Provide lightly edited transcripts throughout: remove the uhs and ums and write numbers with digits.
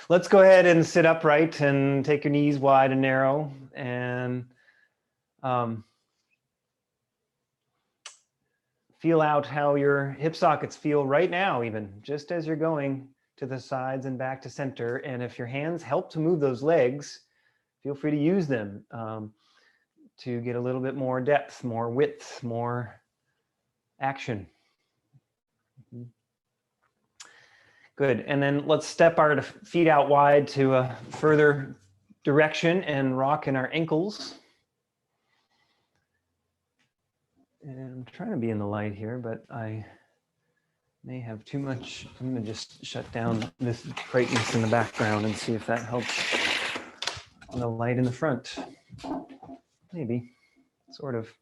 Let's go ahead and sit upright and take your knees wide and narrow, and feel out how your hip sockets feel right now, even just as you're going to the sides and back to center. And if your hands help to move those legs, feel free to use them to get a little bit more depth, more width, more action. Good. And then let's step our feet out wide to a further direction and rock in our ankles. And I'm trying to be in the light here, but I may have too much. I'm going to just shut down this brightness in the background and see if that helps on the light in the front. Maybe, sort of.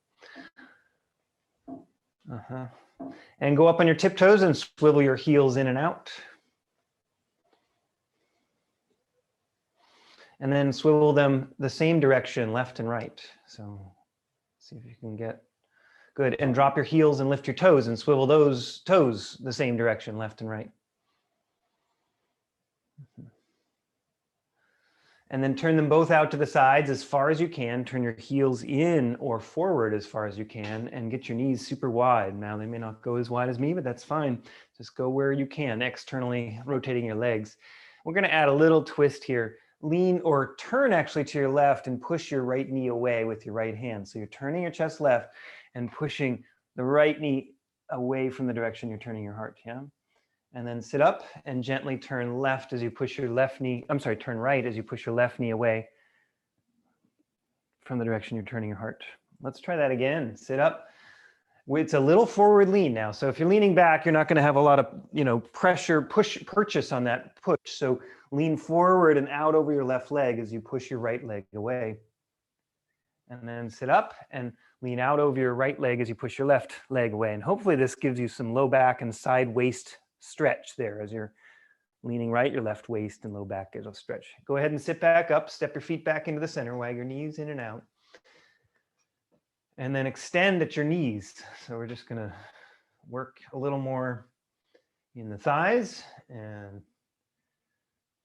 And go up on your tiptoes and swivel your heels in and out. And then swivel them the same direction, left and right. So see if you can get good. And drop your heels and lift your toes and swivel those toes the same direction, left and right. And then turn them both out to the sides as far as you can. Turn your heels in or forward as far as you can and get your knees super wide. Now they may not go as wide as me, but that's fine. Just go where you can, externally rotating your legs. We're going to add a little twist here. Lean or turn actually to your left and push your right knee away with your right hand. So you're turning your chest left and pushing the right knee away from the direction you're turning your heart, yeah? And then sit up and gently turn left as you push your left knee, turn right as you push your left knee away from the direction you're turning your heart. Let's try that again. Sit up. It's a little forward lean now. So if you're leaning back, you're not going to have a lot of, pressure, purchase on that push. So lean forward and out over your left leg as you push your right leg away. And then sit up and lean out over your right leg as you push your left leg away. And hopefully this gives you some low back and side waist stretch there as you're leaning right, your left waist and low back is a stretch. Go ahead and sit back up, step your feet back into the center, wag your knees in and out. And then extend at your knees. So we're just gonna work a little more in the thighs and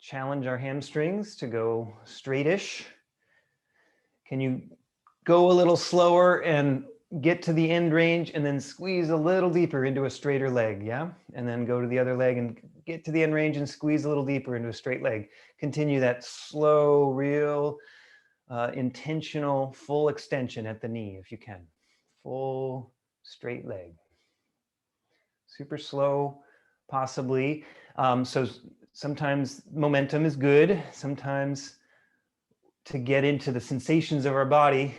challenge our hamstrings to go straightish. Can you go a little slower and get to the end range and then squeeze a little deeper into a straighter leg, yeah? And then go to the other leg and get to the end range and squeeze a little deeper into a straight leg. Continue that slow, real, intentional, full extension at the knee if you can. Full straight leg. Super slow, possibly. So sometimes momentum is good. Sometimes to get into the sensations of our body,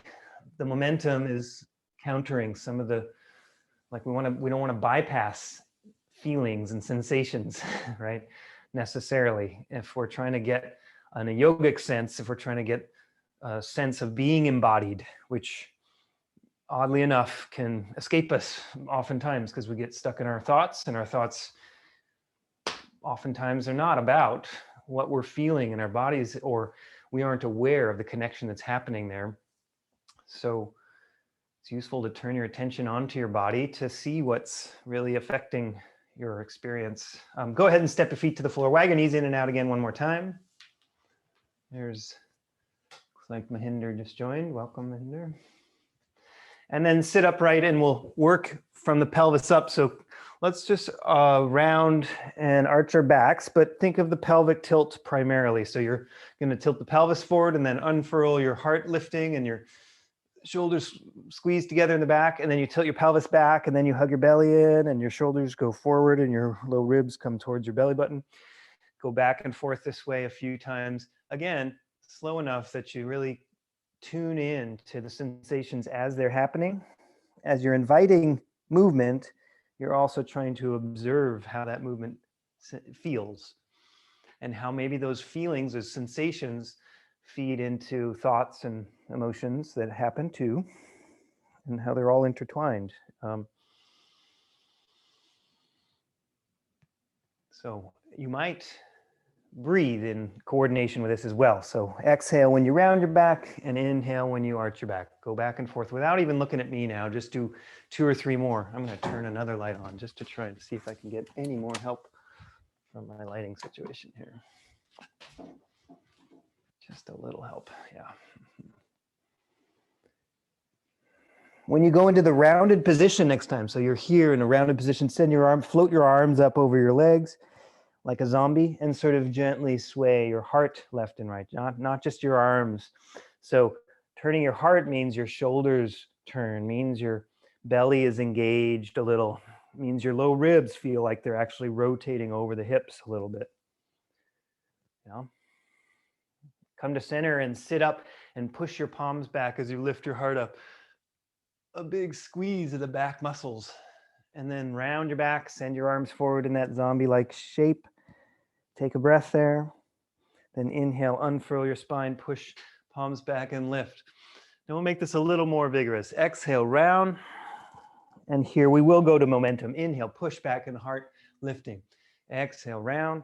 the momentum is countering some of the, like we don't want to bypass feelings and sensations, right? Necessarily. If we're trying to get, in a yogic sense, if we're trying to get a sense of being embodied, which oddly enough can escape us oftentimes because we get stuck in our thoughts, and our thoughts oftentimes are not about what we're feeling in our bodies, or we aren't aware of the connection that's happening there. So it's useful to turn your attention onto your body to see what's really affecting your experience. Go ahead and step your feet to the floor. Wag your knees in and out again one more time. Looks like Mahinder just joined. Welcome, Mahinder. And then sit upright and we'll work from the pelvis up. So let's just round and arch our backs, but think of the pelvic tilt primarily. So you're going to tilt the pelvis forward and then unfurl your heart lifting and your shoulders squeeze together in the back, and then you tilt your pelvis back, and then you hug your belly in and your shoulders go forward and your low ribs come towards your belly button. Go back and forth this way a few times. Again, slow enough that you really tune in to the sensations as they're happening. As you're inviting movement, you're also trying to observe how that movement feels and how maybe those feelings, those sensations feed into thoughts and emotions that happen too, and how they're all intertwined. So you might breathe in coordination with this as well. So exhale when you round your back and inhale when you arch your back. Go back and forth without even looking at me now. Just do 2 or 3 more. I'm going to turn another light on just to try and see if I can get any more help from my lighting situation here. Just a little help, yeah. When you go into the rounded position next time, so you're here in a rounded position, float your arms up over your legs like a zombie and sort of gently sway your heart left and right, not just your arms. So turning your heart means your shoulders turn, means your belly is engaged a little, means your low ribs feel like they're actually rotating over the hips a little bit. Yeah. Come to center and sit up and push your palms back as you lift your heart up. A big squeeze of the back muscles. And then round your back, send your arms forward in that zombie-like shape. Take a breath there. Then inhale, unfurl your spine, push palms back and lift. Now we'll make this a little more vigorous. Exhale, round. And here we will go to momentum. Inhale, push back and heart lifting. Exhale, round.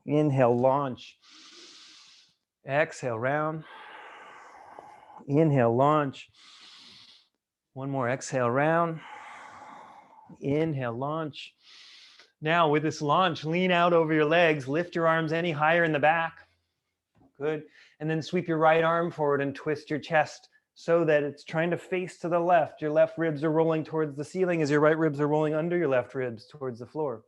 Inhale, launch. Exhale, round. Inhale, launch. One more, exhale, round. Inhale, launch. Now with this launch, lean out over your legs, lift your arms any higher in the back. Good. And then sweep your right arm forward and twist your chest so that it's trying to face to the left. Your left ribs are rolling towards the ceiling as your right ribs are rolling under your left ribs towards the floor.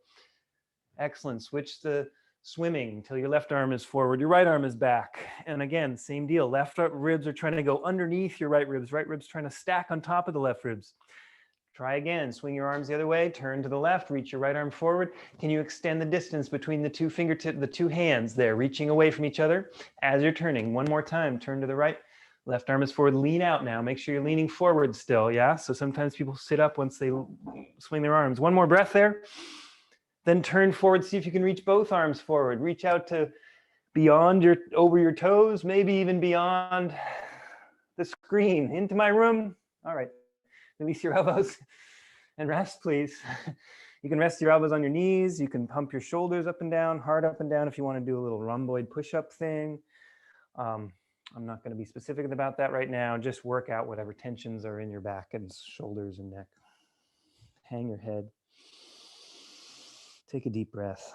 Excellent. Switch the swimming until your left arm is forward, your right arm is back. And again, same deal. Left ribs are trying to go underneath your right ribs trying to stack on top of the left ribs. Try again, swing your arms the other way, turn to the left, reach your right arm forward. Can you extend the distance between the two fingertips, the two hands there, reaching away from each other as you're turning? One more time, turn to the right, left arm is forward, lean out now. Make sure you're leaning forward still, yeah? So sometimes people sit up once they swing their arms. One more breath there. Then turn forward, see if you can reach both arms forward. Reach out to beyond over your toes, maybe even beyond the screen, into my room. All right. Release your elbows and rest, please. You can rest your elbows on your knees. You can pump your shoulders up and down, heart up and down if you want to do a little rhomboid push-up thing. I'm not going to be specific about that right now. Just work out whatever tensions are in your back and shoulders and neck. Hang your head. Take a deep breath.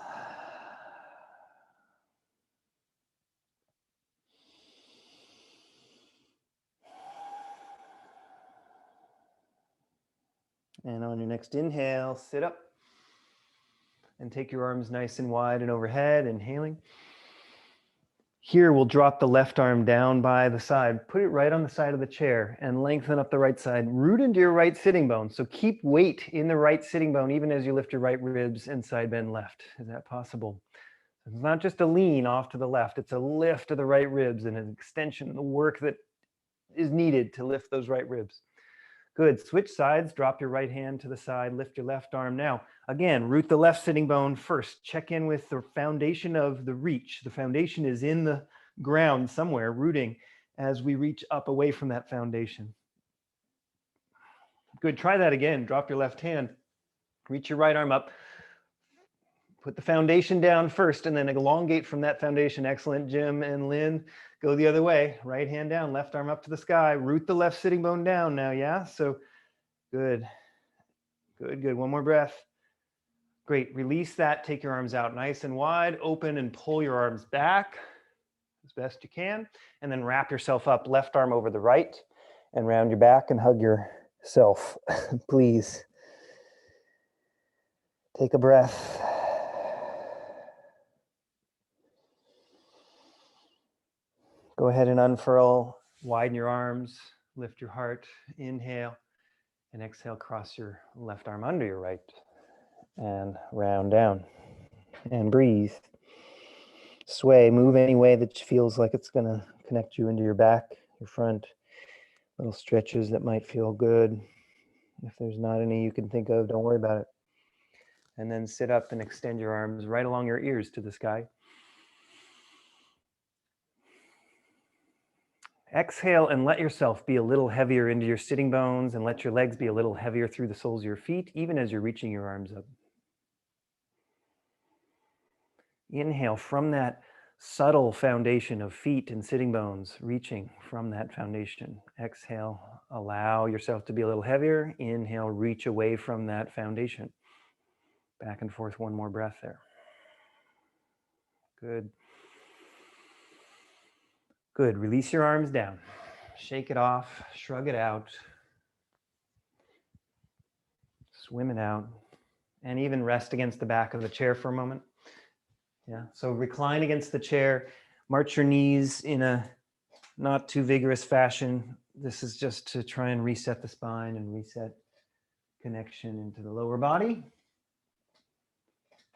And on your next inhale, sit up and take your arms nice and wide and overhead, inhaling. Here, we'll drop the left arm down by the side, put it right on the side of the chair and lengthen up the right side, root into your right sitting bone. So keep weight in the right sitting bone, even as you lift your right ribs and side bend left. Is that possible? It's not just a lean off to the left, it's a lift of the right ribs and an extension of the work that is needed to lift those right ribs. Good, switch sides, drop your right hand to the side, lift your left arm. Now, again, root the left sitting bone first. Check in with the foundation of the reach. The foundation is in the ground somewhere, rooting as we reach up away from that foundation. Good, try that again. Drop your left hand, reach your right arm up. Put the foundation down first and then elongate from that foundation. Excellent, Jim and Lynn. Go the other way. Right hand down, left arm up to the sky. Root the left sitting bone down now, yeah? So good, good, good. One more breath. Great, release that. Take your arms out nice and wide. Open and pull your arms back as best you can. And then wrap yourself up, left arm over the right and round your back and hug yourself, please. Take a breath. Go ahead and unfurl, widen your arms, lift your heart, inhale, and exhale, cross your left arm under your right, and round down, and breathe. Sway, move any way that feels like it's gonna connect you into your back, your front, little stretches that might feel good. If there's not any you can think of, don't worry about it. And then sit up and extend your arms right along your ears to the sky. Exhale and let yourself be a little heavier into your sitting bones and let your legs be a little heavier through the soles of your feet, even as you're reaching your arms up. Inhale from that subtle foundation of feet and sitting bones, reaching from that foundation. Exhale, allow yourself to be a little heavier. Inhale, reach away from that foundation. Back and forth, one more breath there. Good. Good. Release your arms down. Shake it off. Shrug it out. Swim it out. And even rest against the back of the chair for a moment. Yeah. So recline against the chair. March your knees in a not too vigorous fashion. This is just to try and reset the spine and reset connection into the lower body.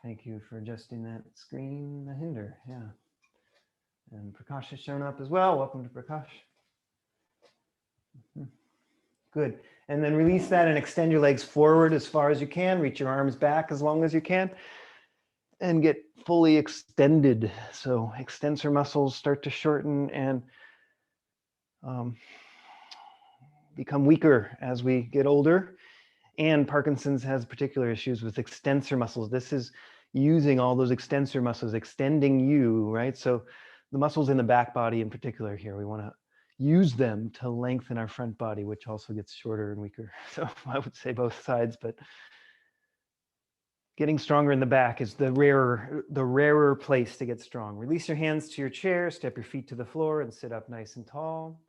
Thank you for adjusting that screen, Mahinder. Yeah. And Prakash has shown up as well. Welcome to Prakash. Good. And then release that and extend your legs forward as far as you can. Reach your arms back as long as you can. And get fully extended. So extensor muscles start to shorten and become weaker as we get older. And Parkinson's has particular issues with extensor muscles. This is using all those extensor muscles, extending you, right? So the muscles in the back body in particular here, we want to use them to lengthen our front body, which also gets shorter and weaker. So I would say both sides, but getting stronger in the back is the rarer place to get strong. Release your hands to your chair, step your feet to the floor and sit up nice and tall.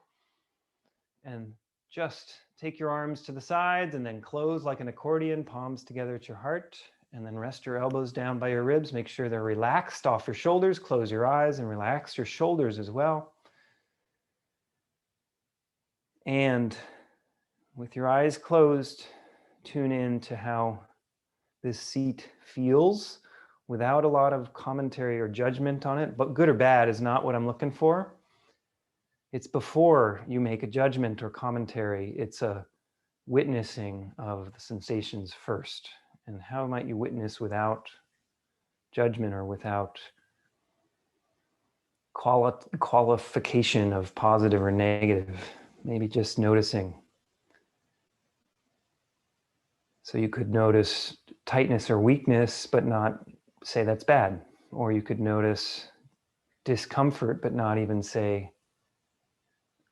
And just take your arms to the sides and then close like an accordion, palms together at your heart, and then rest your elbows down by your ribs. Make sure they're relaxed off your shoulders. Close your eyes and relax your shoulders as well. And with your eyes closed, tune in to how this seat feels without a lot of commentary or judgment on it. But good or bad is not what I'm looking for. It's before you make a judgment or commentary. It's a witnessing of the sensations first. And how might you witness without judgment or without qualification of positive or negative? Maybe just noticing. So you could notice tightness or weakness, but not say that's bad. Or you could notice discomfort, but not even say,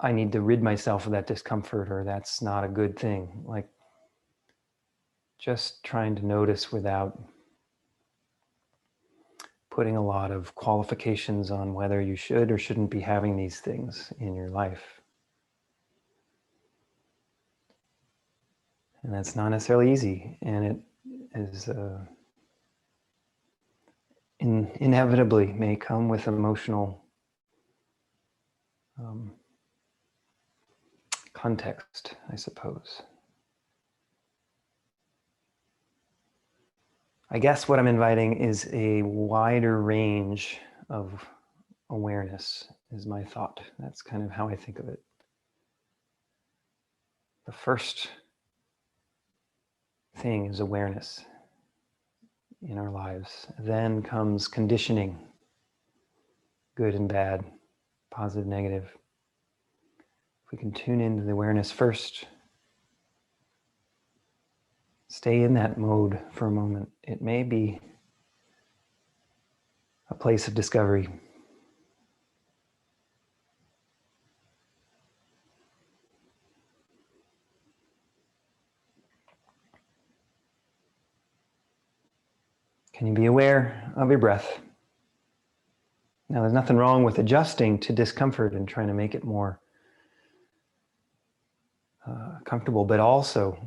I need to rid myself of that discomfort, or that's not a good thing. Like just trying to notice without putting a lot of qualifications on whether you should or shouldn't be having these things in your life. And that's not necessarily easy. And it is inevitably may come with emotional context, I suppose. I guess what I'm inviting is a wider range of awareness, is my thought. That's kind of how I think of it. The first thing is awareness in our lives. Then comes conditioning, good and bad, positive, negative. If we can tune into the awareness first, stay in that mode for a moment. It may be a place of discovery. Can you be aware of your breath? Now, there's nothing wrong with adjusting to discomfort and trying to make it more comfortable, but also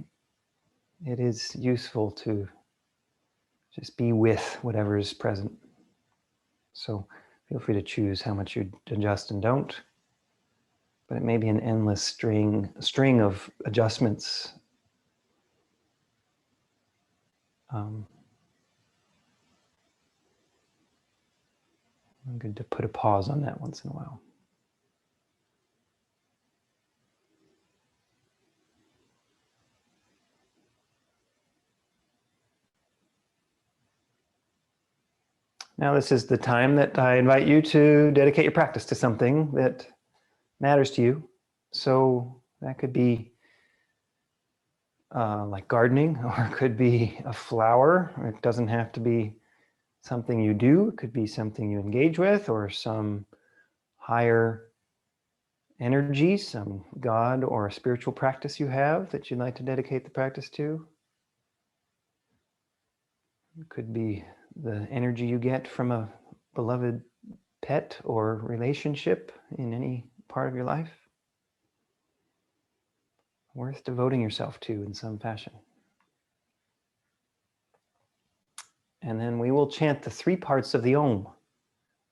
it is useful to just be with whatever is present. So feel free to choose how much you adjust and don't, but it may be an endless string of adjustments. Good to put a pause on that once in a while. Now this is the time that I invite you to dedicate your practice to something that matters to you. So that could be like gardening, or it could be a flower. Or it doesn't have to be something you do. It could be something you engage with, or some higher energy, some God or a spiritual practice you have that you'd like to dedicate the practice to. It could be the energy you get from a beloved pet or relationship in any part of your life worth devoting yourself to in some fashion. And then we will chant the 3 parts of the Om.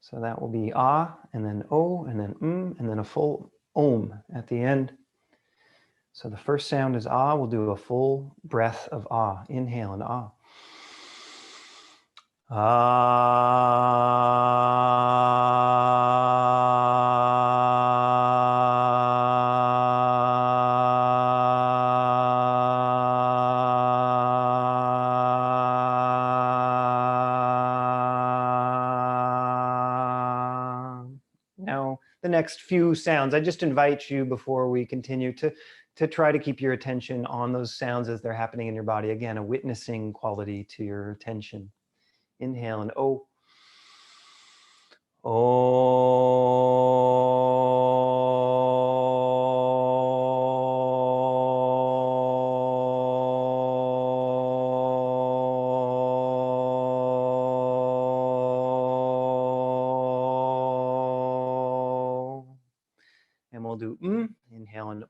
So that will be Ah, and then O, and then and then a full Om at the end. So the first sound is Ah. We'll do a full breath of Ah. Inhale and Ah. Now, the next few sounds, I just invite you before we continue to try to keep your attention on those sounds as they're happening in your body. Again, a witnessing quality to your attention. Inhale and O. And we'll do inhale and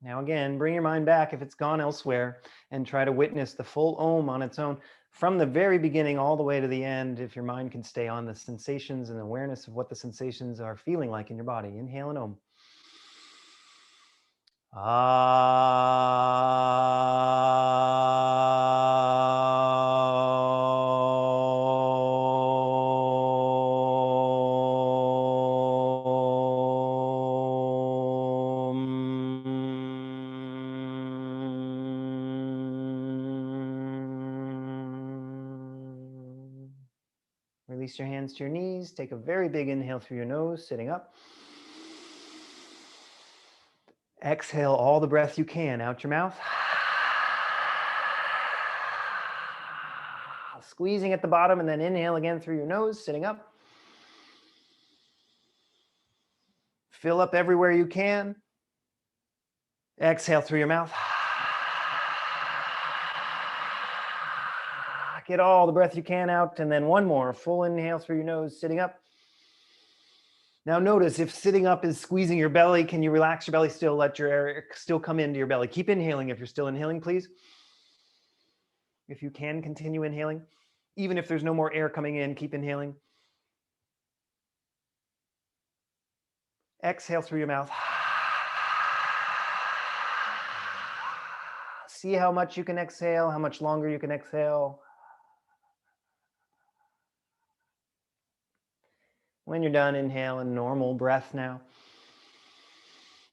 Now again, bring your mind back if it's gone elsewhere and try to witness the full Om on its own from the very beginning all the way to the end. If your mind can stay on the sensations and awareness of what the sensations are feeling like in your body. Inhale and Om. Release your hands to your knees. Take a very big inhale through your nose, sitting up. Exhale all the breath you can out your mouth. Squeezing at the bottom, and then inhale again through your nose, sitting up. Fill up everywhere you can. Exhale through your mouth. Get all the breath you can out, and then one more. Full inhale through your nose, sitting up. Now notice if sitting up is squeezing your belly, can you relax your belly still? Let your air still come into your belly. Keep inhaling if you're still inhaling, please. If you can, continue inhaling. Even if there's no more air coming in, keep inhaling. Exhale through your mouth. See how much you can exhale, how much longer you can exhale. When you're done, inhale a normal breath now.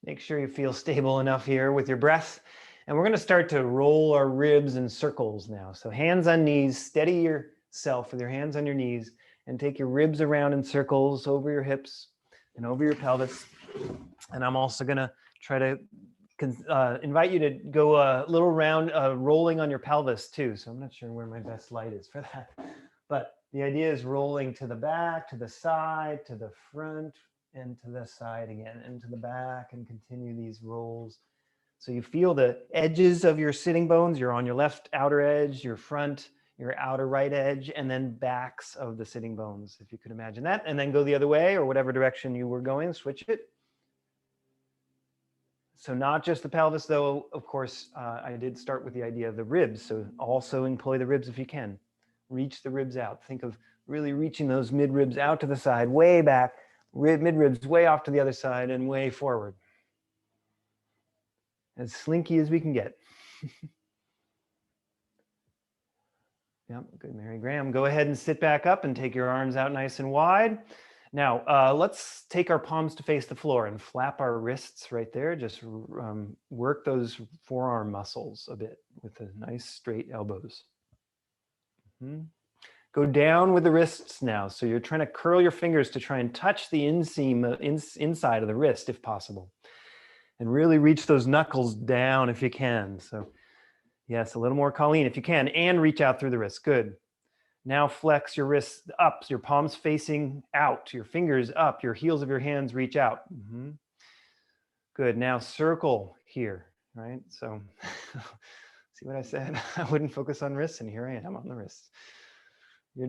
Make sure you feel stable enough here with your breath. And we're going to start to roll our ribs in circles now. So hands on knees, steady yourself with your hands on your knees and take your ribs around in circles over your hips and over your pelvis. And I'm also going to try to invite you to go a little round rolling on your pelvis too. So I'm not sure where my best light is for that. But the idea is rolling to the back, to the side, to the front, and to the side again, and to the back, and continue these rolls. So you feel the edges of your sitting bones. You're on your left outer edge, your front, your outer right edge, and then backs of the sitting bones, if you could imagine that. And then go the other way, or whatever direction you were going, switch it. So not just the pelvis, though, of course, I did start with the idea of the ribs. So also employ the ribs if you can. Reach the ribs out. Think of really reaching those mid ribs out to the side, way back, mid ribs way off to the other side and way forward. As slinky as we can get. Yep, good, Mary Graham. Go ahead and sit back up and take your arms out nice and wide. Now, let's take our palms to face the floor and flap our wrists right there. Just work those forearm muscles a bit with the nice straight elbows. Go down with the wrists now. So you're trying to curl your fingers to try and touch the inseam inside of the wrist if possible. And really reach those knuckles down if you can. So yes, a little more, Colleen, if you can, and reach out through the wrist. Good. Now flex your wrists up, your palms facing out, your fingers up, your heels of your hands reach out. Good. Now circle here, right? So see what I said? I wouldn't focus on wrists, and here I am on the wrists. You're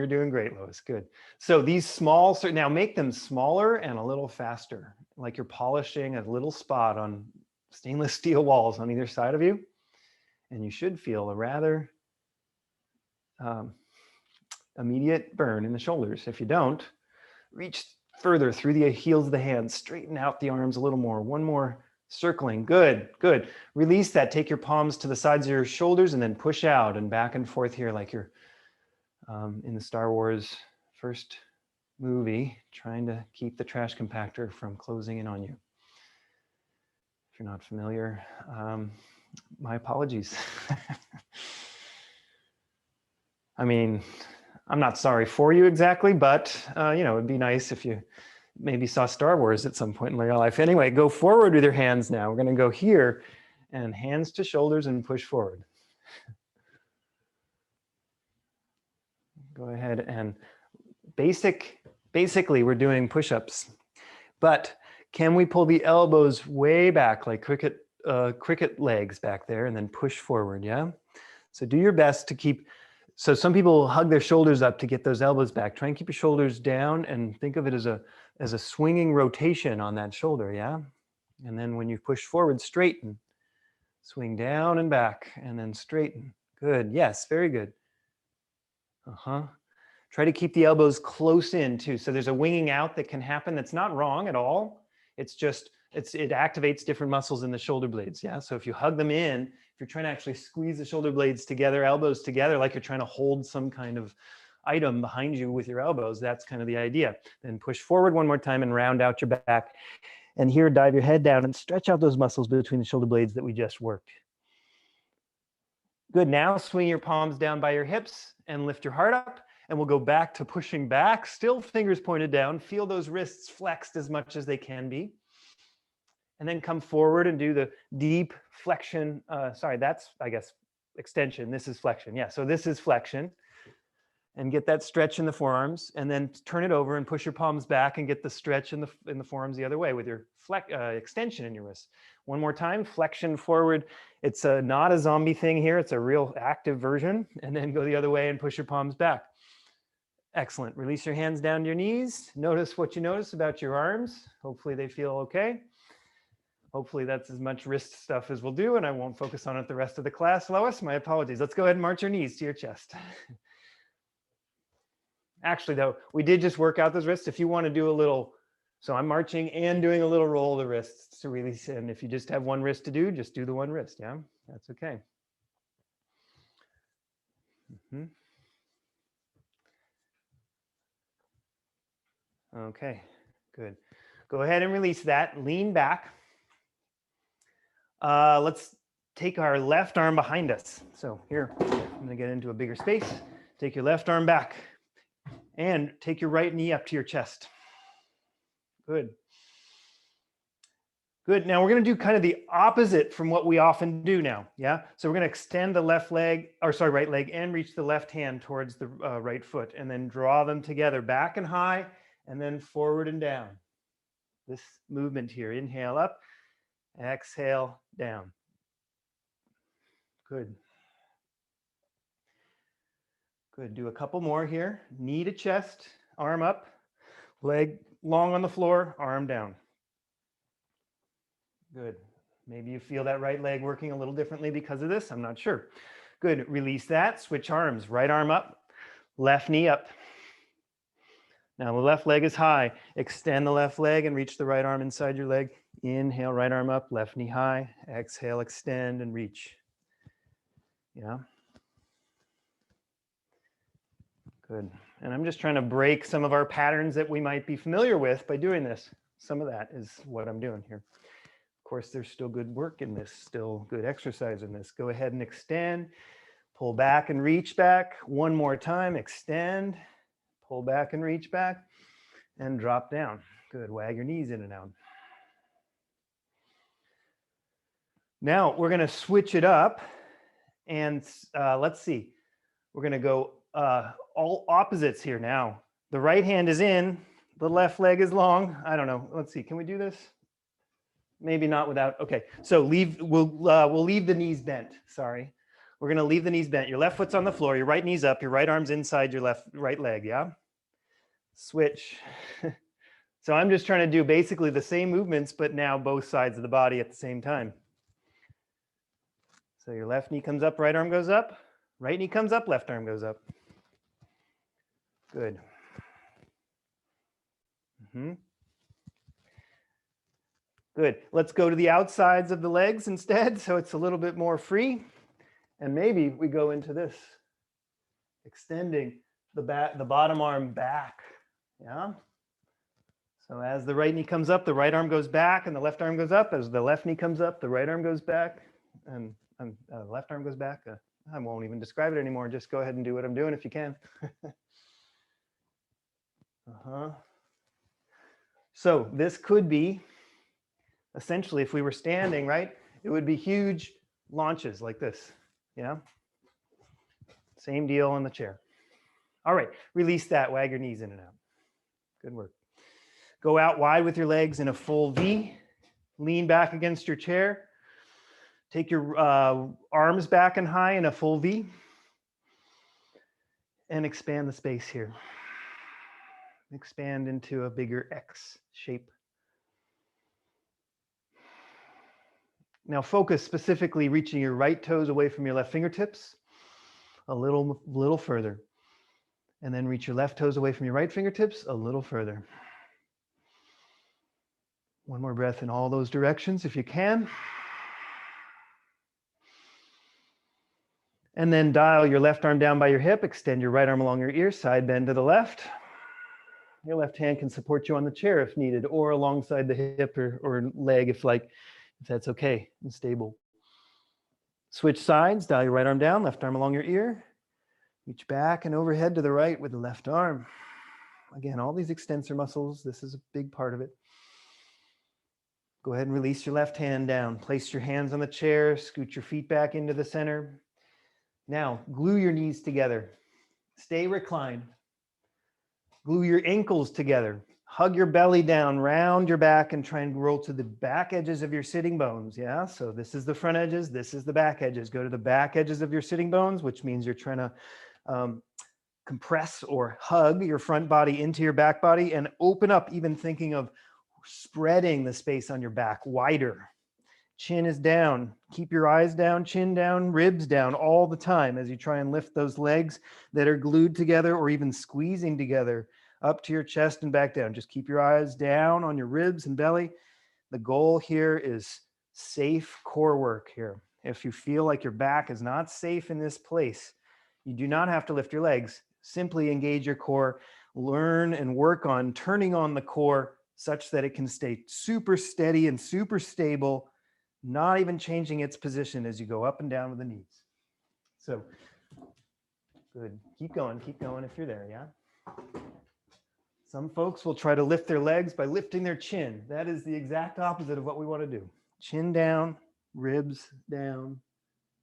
doing great, Lois. Good. So these small, now make them smaller and a little faster, like you're polishing a little spot on stainless steel walls on either side of you. And you should feel a rather immediate burn in the shoulders. If you don't, reach further through the heels of the hands, straighten out the arms a little more. One more circling. Good, good. Release that. Take your palms to the sides of your shoulders and then push out and back and forth here like you're in the Star Wars first movie, trying to keep the trash compactor from closing in on you. If you're not familiar, my apologies. I mean, I'm not sorry for you exactly, but you know, it'd be nice if you maybe saw Star Wars at some point in your life. Anyway, go forward with your hands now. We're going to go here and hands to shoulders and push forward. Go ahead and basically we're doing push-ups, but can we pull the elbows way back like cricket legs back there and then push forward? Yeah. So do your best to keep. So some people hug their shoulders up to get those elbows back. Try and keep your shoulders down and think of it as a swinging rotation on that shoulder. Yeah. And then when you push forward, straighten, swing down and back, and then straighten. Good. Yes. Very good. Try to keep the elbows close in too. So there's a winging out that can happen. That's not wrong at all. It's just, it activates different muscles in the shoulder blades. Yeah. So if you hug them in, if you're trying to actually squeeze the shoulder blades together, elbows together, like you're trying to hold some kind of item behind you with your elbows, that's kind of the idea. Then push forward one more time and round out your back. And here, dive your head down and stretch out those muscles between the shoulder blades that we just worked. Good. Now swing your palms down by your hips and lift your heart up. And we'll go back to pushing back, still fingers pointed down. Feel those wrists flexed as much as they can be. And then come forward and do the deep flexion. Sorry, that's, I guess, extension. This is flexion. Yeah, so this is flexion. And get that stretch in the forearms. And then turn it over and push your palms back and get the stretch in the forearms the other way with your extension in your wrists. One more time, flexion forward. It's not a zombie thing here. It's a real active version. And then go the other way and push your palms back. Excellent. Release your hands down to your knees. Notice what you notice about your arms. Hopefully they feel okay. Hopefully that's as much wrist stuff as we'll do, and I won't focus on it the rest of the class. Lois, my apologies. Let's go ahead and march your knees to your chest. Actually, though, we did just work out those wrists. If you want to do a little, so I'm marching and doing a little roll of the wrists to release. And if you just have one wrist to do, just do the one wrist. Yeah, that's okay. Okay, good. Go ahead and release that. Lean back. Let's take our left arm behind us. So here, I'm going to get into a bigger space. Take your left arm back and take your right knee up to your chest. Good. Good. Now we're going to do kind of the opposite from what we often do now. Yeah. So we're going to extend the right leg and reach the left hand towards the right foot and then draw them together back and high and then forward and down. This movement here. Inhale up, exhale down. Good. Good. Do a couple more here. Knee to chest, arm up, leg long on the floor, arm down. Good. Maybe you feel that right leg working a little differently because of this. I'm not sure. Good. Release that. Switch arms. Right arm up, left knee up. Now the left leg is high. Extend the left leg and reach the right arm inside your leg. Inhale, right arm up, left knee high. Exhale, extend and reach. Yeah. Good. And I'm just trying to break some of our patterns that we might be familiar with by doing this. Some of that is what I'm doing here. Of course, there's still good work in this, still good exercise in this. Go ahead and extend, pull back and reach back. One more time, extend, pull back and reach back, and drop down. Good, wag your knees in and out. Now we're gonna switch it up and let's see. We're gonna go all opposites here now. The right hand is in, the left leg is long. I don't know. Let's see. Can we do this? Maybe not without. Okay. So we'll leave the knees bent. Sorry. We're going to leave the knees bent. Your left foot's on the floor, your right knee's up, your right arm's inside your right leg, yeah? Switch. So I'm just trying to do basically the same movements, but now both sides of the body at the same time. So your left knee comes up, right arm goes up. Right knee comes up, left arm goes up. Good. Good. Let's go to the outsides of the legs instead, so it's a little bit more free. And maybe we go into this, extending the bottom arm back. Yeah. So as the right knee comes up, the right arm goes back and the left arm goes up. As the left knee comes up, the right arm goes back and left arm goes back. I won't even describe it anymore. Just go ahead and do what I'm doing if you can. So this could be, essentially, if we were standing, right, it would be huge launches like this. Yeah. Same deal on the chair. All right, release that, wag your knees in and out. Good work. Go out wide with your legs in a full V. Lean back against your chair. Take your arms back and high in a full V. And expand the space here. Expand into a bigger X shape. Now focus specifically reaching your right toes away from your left fingertips. A little further. And then reach your left toes away from your right fingertips a little further. One more breath in all those directions if you can. And then dial your left arm down by your hip, extend your right arm along your ear, side bend to the left. Your left hand can support you on the chair if needed, or alongside the hip or leg if that's okay and stable. Switch sides, dial your right arm down, left arm along your ear. Reach back and overhead to the right with the left arm. Again, all these extensor muscles, this is a big part of it. Go ahead and release your left hand down. Place your hands on the chair, scoot your feet back into the center. Now, glue your knees together. Stay reclined. Glue your ankles together. Hug your belly down, round your back, and try and roll to the back edges of your sitting bones. Yeah, so this is the front edges, this is the back edges. Go to the back edges of your sitting bones, which means you're trying to compress or hug your front body into your back body and open up, even thinking of spreading the space on your back wider. Chin is down. Keep your eyes down, chin down, ribs down all the time as you try and lift those legs that are glued together or even squeezing together up to your chest and back down. Just keep your eyes down on your ribs and belly. The goal here is safe core work here. If you feel like your back is not safe in this place, you do not have to lift your legs. Simply engage your core, learn and work on turning on the core such that it can stay super steady and super stable, not even changing its position as you go up and down with the knees. So, good. Keep going if you're there, yeah? Some folks will try to lift their legs by lifting their chin. That is the exact opposite of what we want to do. Chin down, ribs down,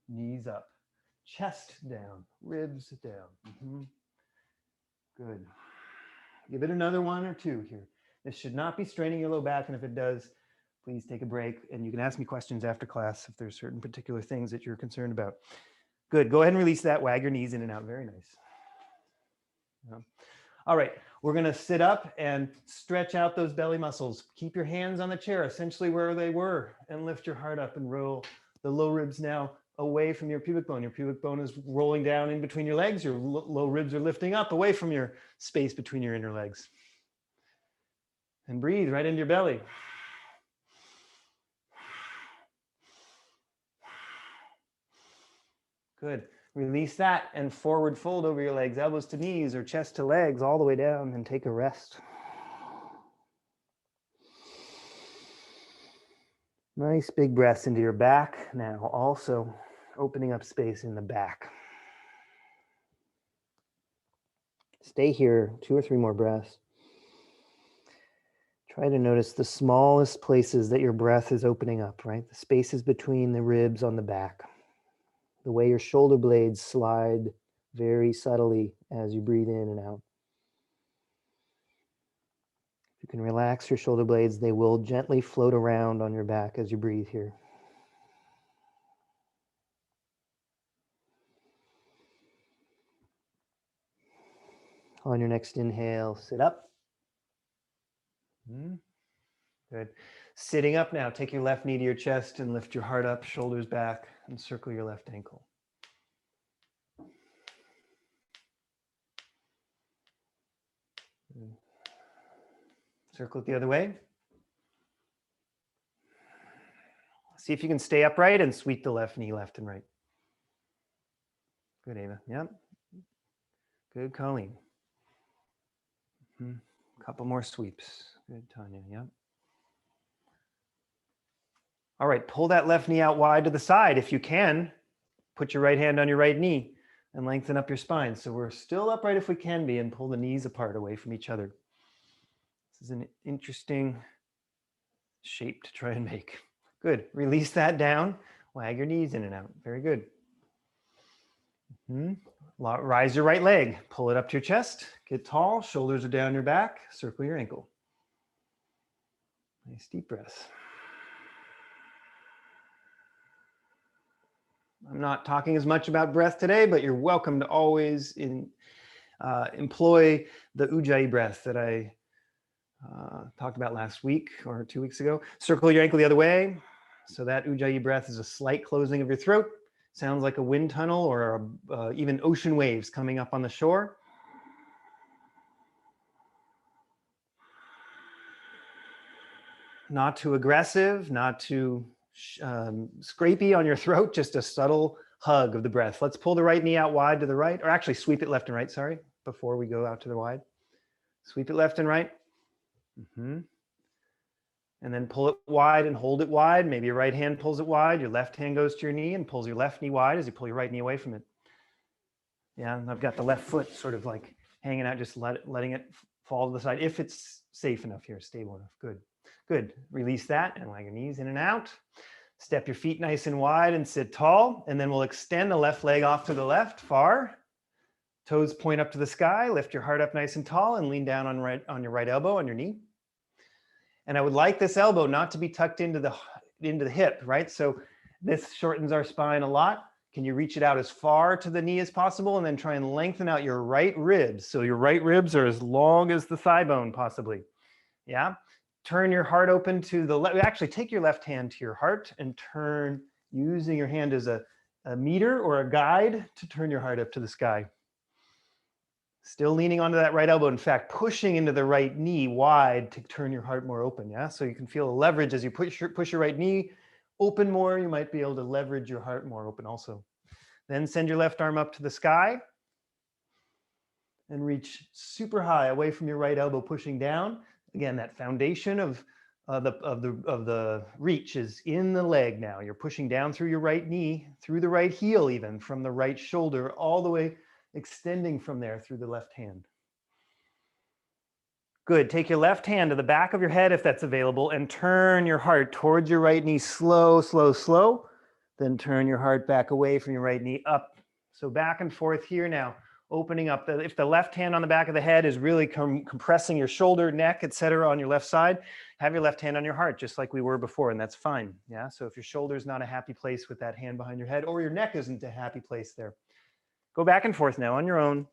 knees up. Chest down, ribs down. Good. Give it another one or two here. This should not be straining your low back, and if it does, please take a break, and you can ask me questions after class if there's certain particular things that you're concerned about. Good. Go ahead and release that. Wag your knees in and out. Very nice. All right. We're going to sit up and stretch out those belly muscles. Keep your hands on the chair, essentially where they were, and lift your heart up and roll the low ribs now away from your pubic bone. Your pubic bone is rolling down in between your legs. Your low ribs are lifting up away from your space between your inner legs. And breathe right into your belly. Good. Release that and forward fold over your legs, elbows to knees or chest to legs, all the way down, and take a rest. Nice big breaths into your back now, also opening up space in the back. Stay here, 2 or 3 more breaths. Try to notice the smallest places that your breath is opening up, right? The spaces between the ribs on the back. The way your shoulder blades slide very subtly as you breathe in and out. You can relax your shoulder blades. They will gently float around on your back as you breathe here. On your next inhale, sit up. Good. Sitting up now, take your left knee to your chest and lift your heart up, shoulders back, and circle your left ankle. Circle it the other way. See if you can stay upright and sweep the left knee left and right. Good, Ava. Yep. Good, Colleen. Couple more sweeps. Good, Tanya. Yep. All right, pull that left knee out wide to the side. If you can, put your right hand on your right knee and lengthen up your spine. So we're still upright if we can be, and pull the knees apart away from each other. This is an interesting shape to try and make. Good. Release that down. Wag your knees in and out. Very good. Rise your right leg. Pull it up to your chest. Get tall. Shoulders are down your back. Circle your ankle. Nice deep breath. I'm not talking as much about breath today, but you're welcome to always employ the Ujjayi breath that I talked about last week or 2 weeks ago. Circle your ankle the other way. So that Ujjayi breath is a slight closing of your throat. Sounds like a wind tunnel or even ocean waves coming up on the shore. Not too aggressive, not too scrapey on your throat, just a subtle hug of the breath. Let's pull the right knee out wide to the right, or actually sweep it left and right, sorry, before we go out to the wide. Sweep it left and right. And then pull it wide and hold it wide. Maybe your right hand pulls it wide. Your left hand goes to your knee and pulls your left knee wide as you pull your right knee away from it. Yeah, and I've got the left foot sort of like hanging out, just letting it fall to the side. If it's safe enough here, stable enough. Good. Good. Release that and wag your knees in and out. Step your feet nice and wide and sit tall. And then we'll extend the left leg off to the left, far. Toes point up to the sky. Lift your heart up nice and tall and lean down on your right elbow on your knee. And I would like this elbow not to be tucked into the hip, right? So this shortens our spine a lot. Can you reach it out as far to the knee as possible and then try and lengthen out your right ribs? So your right ribs are as long as the thigh bone possibly. Yeah. Turn your heart open to the left. Actually, take your left hand to your heart and turn, using your hand as a meter or a guide to turn your heart up to the sky. Still leaning onto that right elbow. In fact, pushing into the right knee wide to turn your heart more open. Yeah, so you can feel a leverage as you push your right knee open more. You might be able to leverage your heart more open also. Then send your left arm up to the sky and reach super high away from your right elbow, pushing down. Again, that foundation of the reach is in the leg now. You're pushing down through your right knee, through the right heel, even from the right shoulder, all the way extending from there through the left hand. Good. Take your left hand to the back of your head if that's available and turn your heart towards your right knee. Slow, slow, slow. Then turn your heart back away from your right knee up. So back and forth here now, opening up. If the left hand on the back of the head is really compressing your shoulder, neck, etc. on your left side, have your left hand on your heart, just like we were before, and that's fine. Yeah. So if your shoulder is not a happy place with that hand behind your head, or your neck isn't a happy place there, go back and forth now on your own.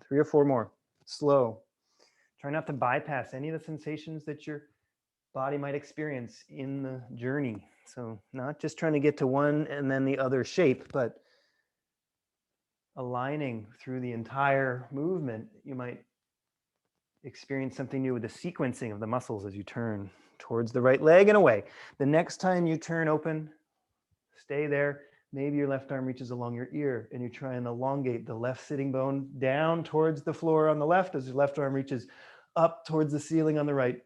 3 or 4 more. Slow. Try not to bypass any of the sensations that your body might experience in the journey. So not just trying to get to one and then the other shape, but aligning through the entire movement. You might experience something new with the sequencing of the muscles as you turn towards the right leg and away. The next time you turn open, stay there. Maybe your left arm reaches along your ear and you try and elongate the left sitting bone down towards the floor on the left as your left arm reaches up towards the ceiling on the right.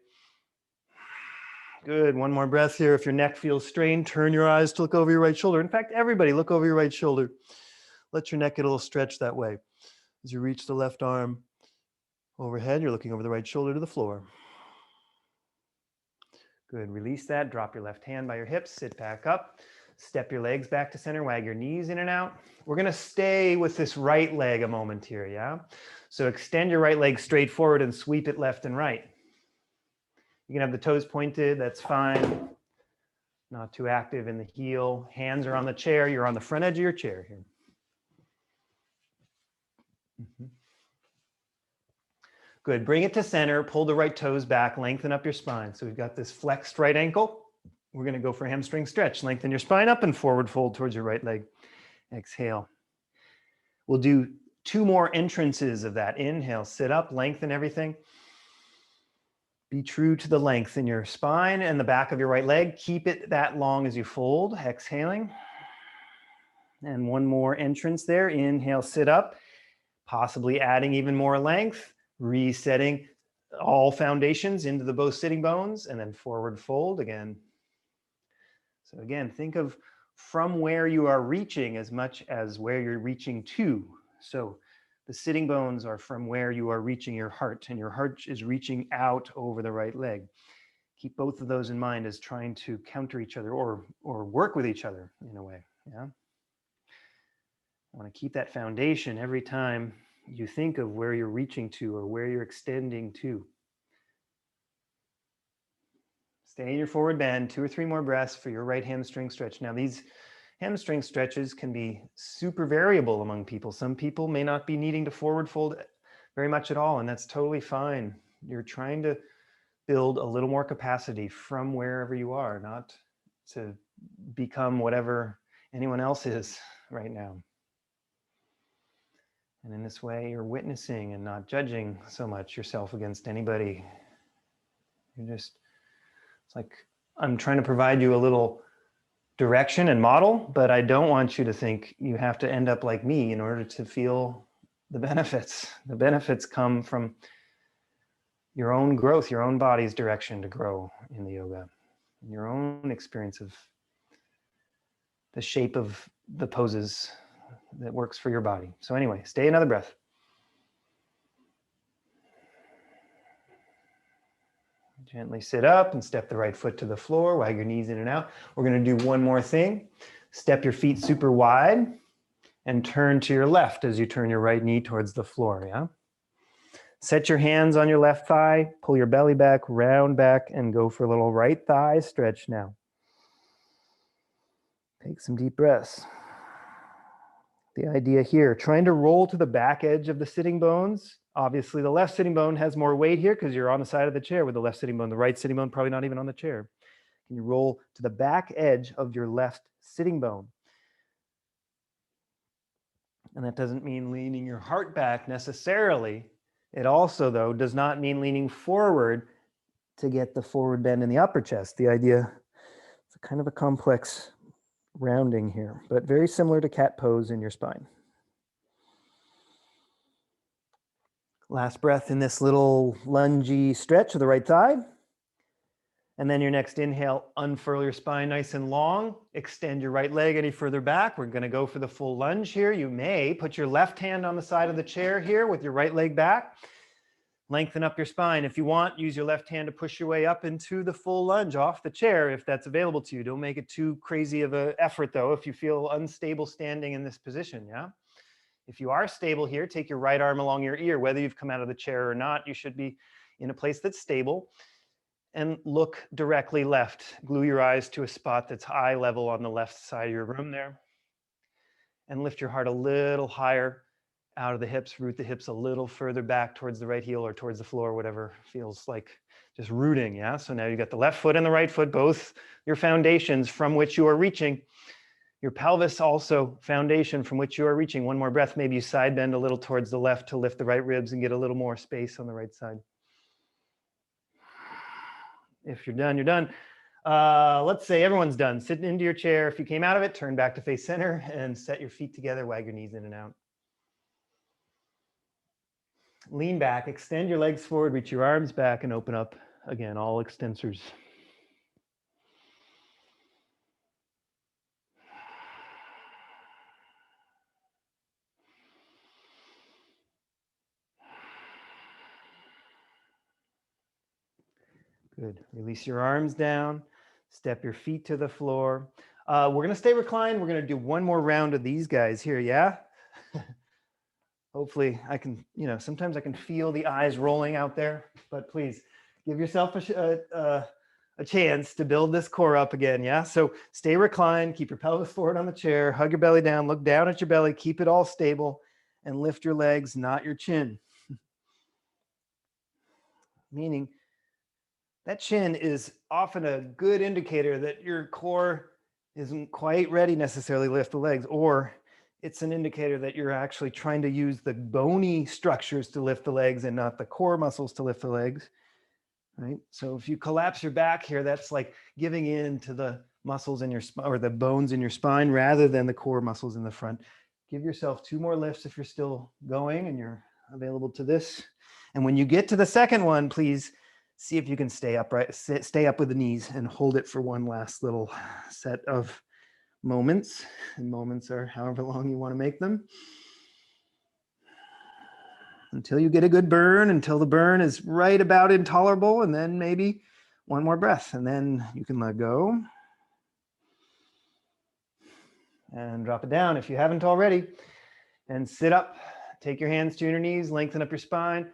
Good. One more breath here. If your neck feels strained, turn your eyes to look over your right shoulder. In fact, everybody look over your right shoulder. Let your neck get a little stretched that way. As you reach the left arm overhead, you're looking over the right shoulder to the floor. Good. Release that. Drop your left hand by your hips. Sit back up. Step your legs back to center, wag your knees in and out. We're gonna stay with this right leg a moment here, yeah? So extend your right leg straight forward and sweep it left and right. You can have the toes pointed, that's fine. Not too active in the heel. Hands are on the chair. You're on the front edge of your chair here. Good. Bring it to center. Pull the right toes back. Lengthen up your spine. So we've got this flexed right ankle. We're going to go for a hamstring stretch. Lengthen your spine up and forward fold towards your right leg. Exhale. We'll do 2 more entrances of that. Inhale, sit up, lengthen everything. Be true to the length in your spine and the back of your right leg. Keep it that long as you fold. Exhaling. And 1 more entrance there. Inhale, sit up, possibly adding even more length, resetting all foundations into the both sitting bones, and then forward fold again. So again, think of from where you are reaching as much as where you're reaching to. So the sitting bones are from where you are reaching your heart, and your heart is reaching out over the right leg. Keep both of those in mind as trying to counter each other or work with each other in a way. Yeah. I want to keep that foundation every time you think of where you're reaching to or where you're extending to. Stay in your forward bend, 2 or 3 more breaths for your right hamstring stretch. Now, these hamstring stretches can be super variable among people. Some people may not be needing to forward fold very much at all, and that's totally fine. You're trying to build a little more capacity from wherever you are, not to become whatever anyone else is right now. And in this way, you're witnessing and not judging so much yourself against anybody. It's like, I'm trying to provide you a little direction and model, but I don't want you to think you have to end up like me in order to feel the benefits. The benefits come from your own growth, your own body's direction to grow in the yoga, and your own experience of the shape of the poses that works for your body. So anyway, stay another breath. Gently sit up and step the right foot to the floor, wag your knees in and out. We're going to do 1 more thing. Step your feet super wide and turn to your left as you turn your right knee towards the floor, yeah? Set your hands on your left thigh, pull your belly back, round back, and go for a little right thigh stretch now. Take some deep breaths. The idea here, trying to roll to the back edge of the sitting bones. Obviously, the left sitting bone has more weight here because you're on the side of the chair with the left sitting bone. The right sitting bone probably not even on the chair. Can you roll to the back edge of your left sitting bone? And that doesn't mean leaning your heart back necessarily. It also, though, does not mean leaning forward to get the forward bend in the upper chest. The idea, it's a kind of a complex rounding here, but very similar to cat pose in your spine. Last breath in this little lungy stretch of the right thigh. And then your next inhale, unfurl your spine nice and long. Extend your right leg any further back. We're going to go for the full lunge here. You may put your left hand on the side of the chair here with your right leg back. Lengthen up your spine. If you want, use your left hand to push your way up into the full lunge off the chair if that's available to you. Don't make it too crazy of an effort, though, if you feel unstable standing in this position, yeah? If you are stable here, take your right arm along your ear. Whether you've come out of the chair or not, you should be in a place that's stable. And look directly left. Glue your eyes to a spot that's eye level on the left side of your room there. And lift your heart a little higher out of the hips. Root the hips a little further back towards the right heel or towards the floor, whatever feels like just rooting, yeah? So now you got the left foot and the right foot, both your foundations from which you are reaching. Your pelvis also foundation from which you are reaching. 1 more breath. Maybe you side bend a little towards the left to lift the right ribs and get a little more space on the right side. If you're done, you're done. Let's say everyone's done. Sit into your chair. If you came out of it, turn back to face center and set your feet together. Wag your knees in and out. Lean back, extend your legs forward, reach your arms back and open up. Again, all extensors. Good. Release your arms down. Step your feet to the floor. We're going to stay reclined. We're going to do one more round of these guys here. Yeah. Hopefully I can, sometimes I can feel the eyes rolling out there, but please give yourself a chance to build this core up again. Yeah. So stay reclined, keep your pelvis forward on the chair, hug your belly down, look down at your belly, keep it all stable, and lift your legs, not your chin. Meaning that chin is often a good indicator that your core isn't quite ready necessarily to lift the legs, or it's an indicator that you're actually trying to use the bony structures to lift the legs and not the core muscles to lift the legs, right? So if you collapse your back here, that's like giving in to the muscles in your spine or the bones in your spine rather than the core muscles in the front. Give yourself 2 more lifts if you're still going and you're available to this. And when you get to the second one, please see if you can stay upright, stay up with the knees and hold it for one last little set of moments. And moments are however long you want to make them. Until you get a good burn, until the burn is right about intolerable, and then maybe one more breath, and then you can let go. And drop it down if you haven't already. And sit up, take your hands to your knees, lengthen up your spine,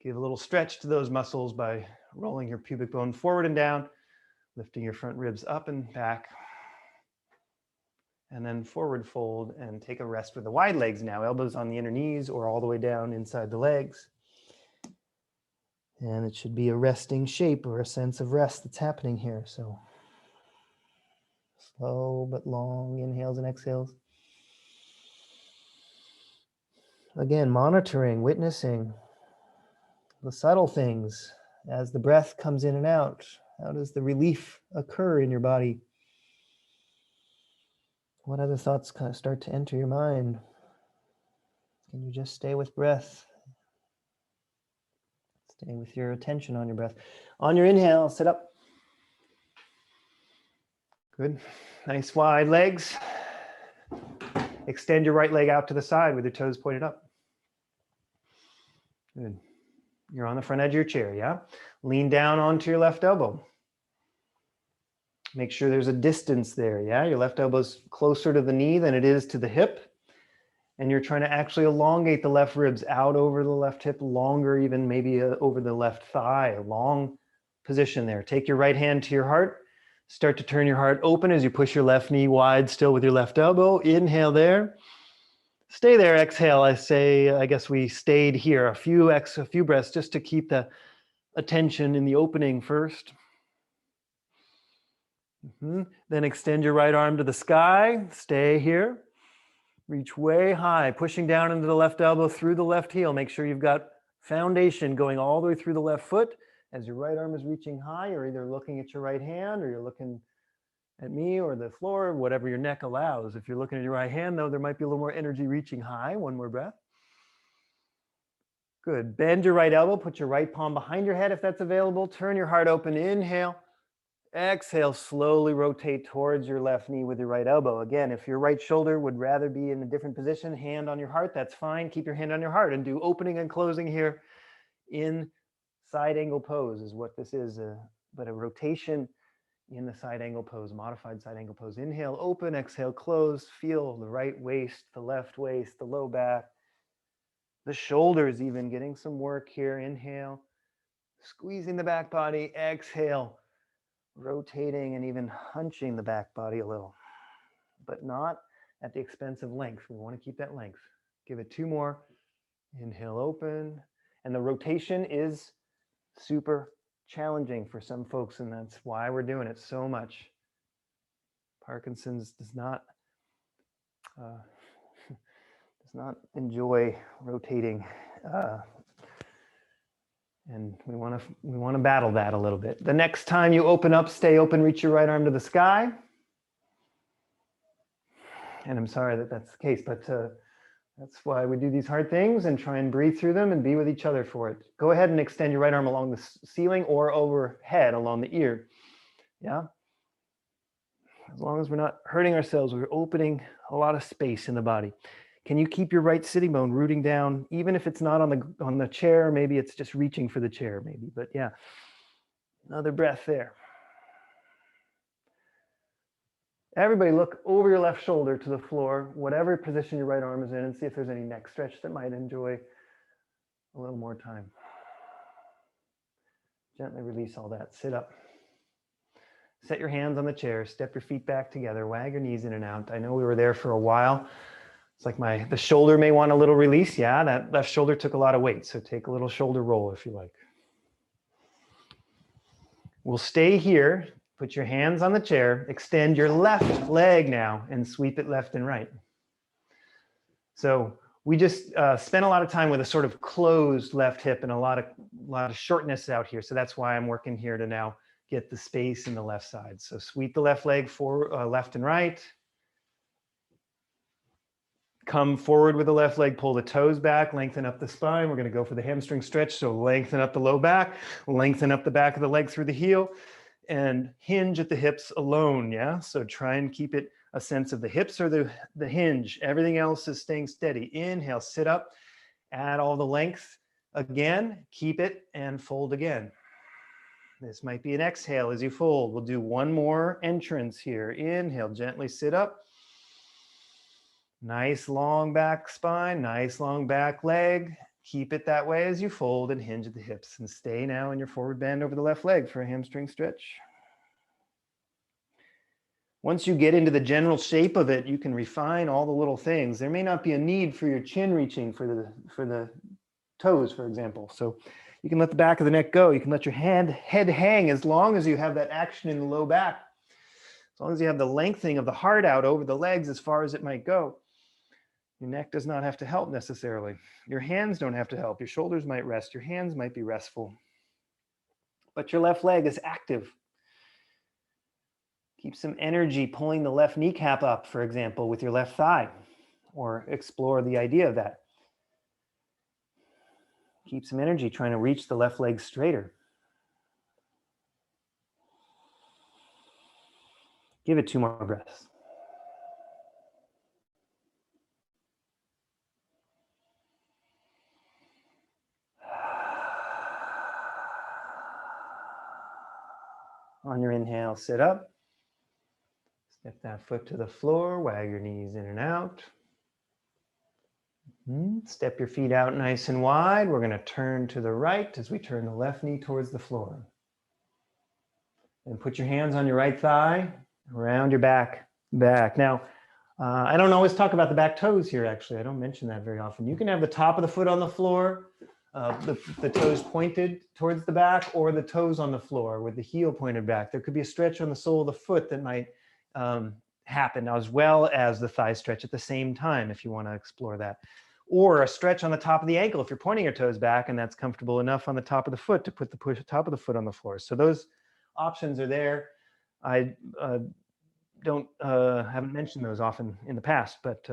give a little stretch to those muscles by rolling your pubic bone forward and down, lifting your front ribs up and back. And then forward fold and take a rest with the wide legs now, elbows on the inner knees or all the way down inside the legs. And it should be a resting shape or a sense of rest that's happening here. So slow but long inhales and exhales. Again, monitoring, witnessing the subtle things as the breath comes in and out. How does the relief occur in your body? What other thoughts kind of start to enter your mind? Can you just stay with breath? Stay with your attention on your breath. On your inhale, sit up. Good. Nice wide legs. Extend your right leg out to the side with your toes pointed up. Good. You're on the front edge of your chair, yeah? Lean down onto your left elbow. Make sure there's a distance there, yeah? Your left elbow's closer to the knee than it is to the hip. And you're trying to actually elongate the left ribs out over the left hip, longer even maybe over the left thigh, a long position there. Take your right hand to your heart. Start to turn your heart open as you push your left knee wide still with your left elbow. Inhale there. Stay there, exhale. I guess we stayed here a few breaths just to keep the attention in the opening first. Then extend your right arm to the sky. Stay here. Reach way high, pushing down into the left elbow through the left heel. Make sure you've got foundation going all the way through the left foot. As your right arm is reaching high, you're either looking at your right hand or you're looking at me or the floor, whatever your neck allows. If you're looking at your right hand, though, there might be a little more energy reaching high. One more breath. Good. Bend your right elbow. Put your right palm behind your head if that's available. Turn your heart open. Inhale. Exhale, slowly rotate towards your left knee with your right elbow. Again, if your right shoulder would rather be in a different position, hand on your heart, that's fine. Keep your hand on your heart and do opening and closing here in side angle pose is what this is, but a rotation in the side angle pose, modified side angle pose. Inhale, open, exhale, close. Feel the right waist, the left waist, the low back, the shoulders even getting some work here. Inhale, squeezing the back body, exhale, rotating and even hunching the back body a little, but not at the expense of length. We want to keep that length. Give it 2 more. Inhale, open. And the rotation is super challenging for some folks, and that's why we're doing it so much. Parkinson's does not enjoy rotating, and we want to battle that a little bit. The next time you open up, stay open, reach your right arm to the sky. And I'm sorry that that's the case, but that's why we do these hard things and try and breathe through them and be with each other for it. Go ahead and extend your right arm along the ceiling or overhead along the ear. Yeah. As long as we're not hurting ourselves, we're opening a lot of space in the body. Can you keep your right sitting bone rooting down, even if it's not on the chair? Maybe it's just reaching for the chair, maybe. But yeah, another breath there. Everybody look over your left shoulder to the floor, whatever position your right arm is in, and see if there's any neck stretch that might enjoy a little more time. Gently release all that. Sit up. Set your hands on the chair, step your feet back together, wag your knees in and out. I know we were there for a while. It's like the shoulder may want a little release. Yeah, that left shoulder took a lot of weight, so take a little shoulder roll if you like. We'll stay here. Put your hands on the chair, extend your left leg now and sweep it left and right. So we just spent a lot of time with a sort of closed left hip and a lot of shortness out here. So that's why I'm working here to now get the space in the left side. So sweep the left leg forward, left and right. Come forward with the left leg, pull the toes back, lengthen up the spine. We're going to go for the hamstring stretch. So lengthen up the low back, lengthen up the back of the leg through the heel, and hinge at the hips alone. Yeah. So try and keep it a sense of the hips or the hinge. Everything else is staying steady. Inhale, sit up, add all the length again, keep it and fold again. This might be an exhale as you fold. We'll do one more entrance here. Inhale, gently sit up. Nice long back spine, nice long back leg. Keep it that way as you fold and hinge at the hips, and stay now in your forward bend over the left leg for a hamstring stretch. Once you get into the general shape of it, you can refine all the little things. There may not be a need for your chin reaching for the toes, for example. So you can let the back of the neck go. You can let your head hang as long as you have that action in the low back. As long as you have the lengthening of the heart out over the legs as far as it might go. Your neck does not have to help necessarily. Your hands don't have to help. Your shoulders might rest. Your hands might be restful. But your left leg is active. Keep some energy pulling the left kneecap up, for example, with your left thigh, or explore the idea of that. Keep some energy trying to reach the left leg straighter. Give it 2 more breaths. On your inhale, sit up. Step that foot to the floor, wag your knees in and out. Step your feet out nice and wide. We're going to turn to the right as we turn the left knee towards the floor. And put your hands on your right thigh, around your back. Now, I don't always talk about the back toes here, actually. I don't mention that very often. You can have the top of the foot on the floor, the toes pointed towards the back, or the toes on the floor with the heel pointed back. There could be a stretch on the sole of the foot that might happen, as well as the thigh stretch at the same time, if you want to explore that. Or a stretch on the top of the ankle if you're pointing your toes back and that's comfortable enough on the top of the foot to put the top of the foot on the floor. So those options are there. I haven't mentioned those often in the past, but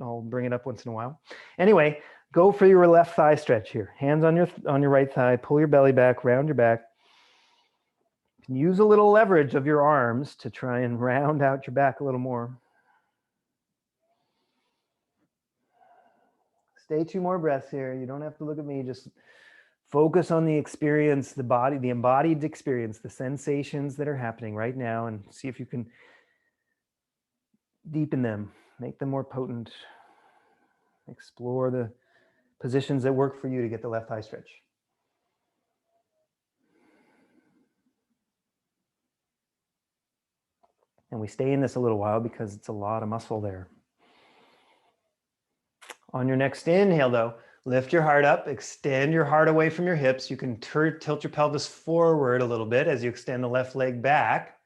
I'll bring it up once in a while. Anyway, go for your left thigh stretch here. Hands on your right thigh, pull your belly back, round your back. Use a little leverage of your arms to try and round out your back a little more. Stay 2 more breaths here. You don't have to look at me. Just focus on the experience, the body, the embodied experience, the sensations that are happening right now, and see if you can deepen them, make them more potent. Explore the positions that work for you to get the left thigh stretch. And we stay in this a little while because it's a lot of muscle there. On your next inhale, though, lift your heart up, extend your heart away from your hips. You can tilt your pelvis forward a little bit as you extend the left leg back.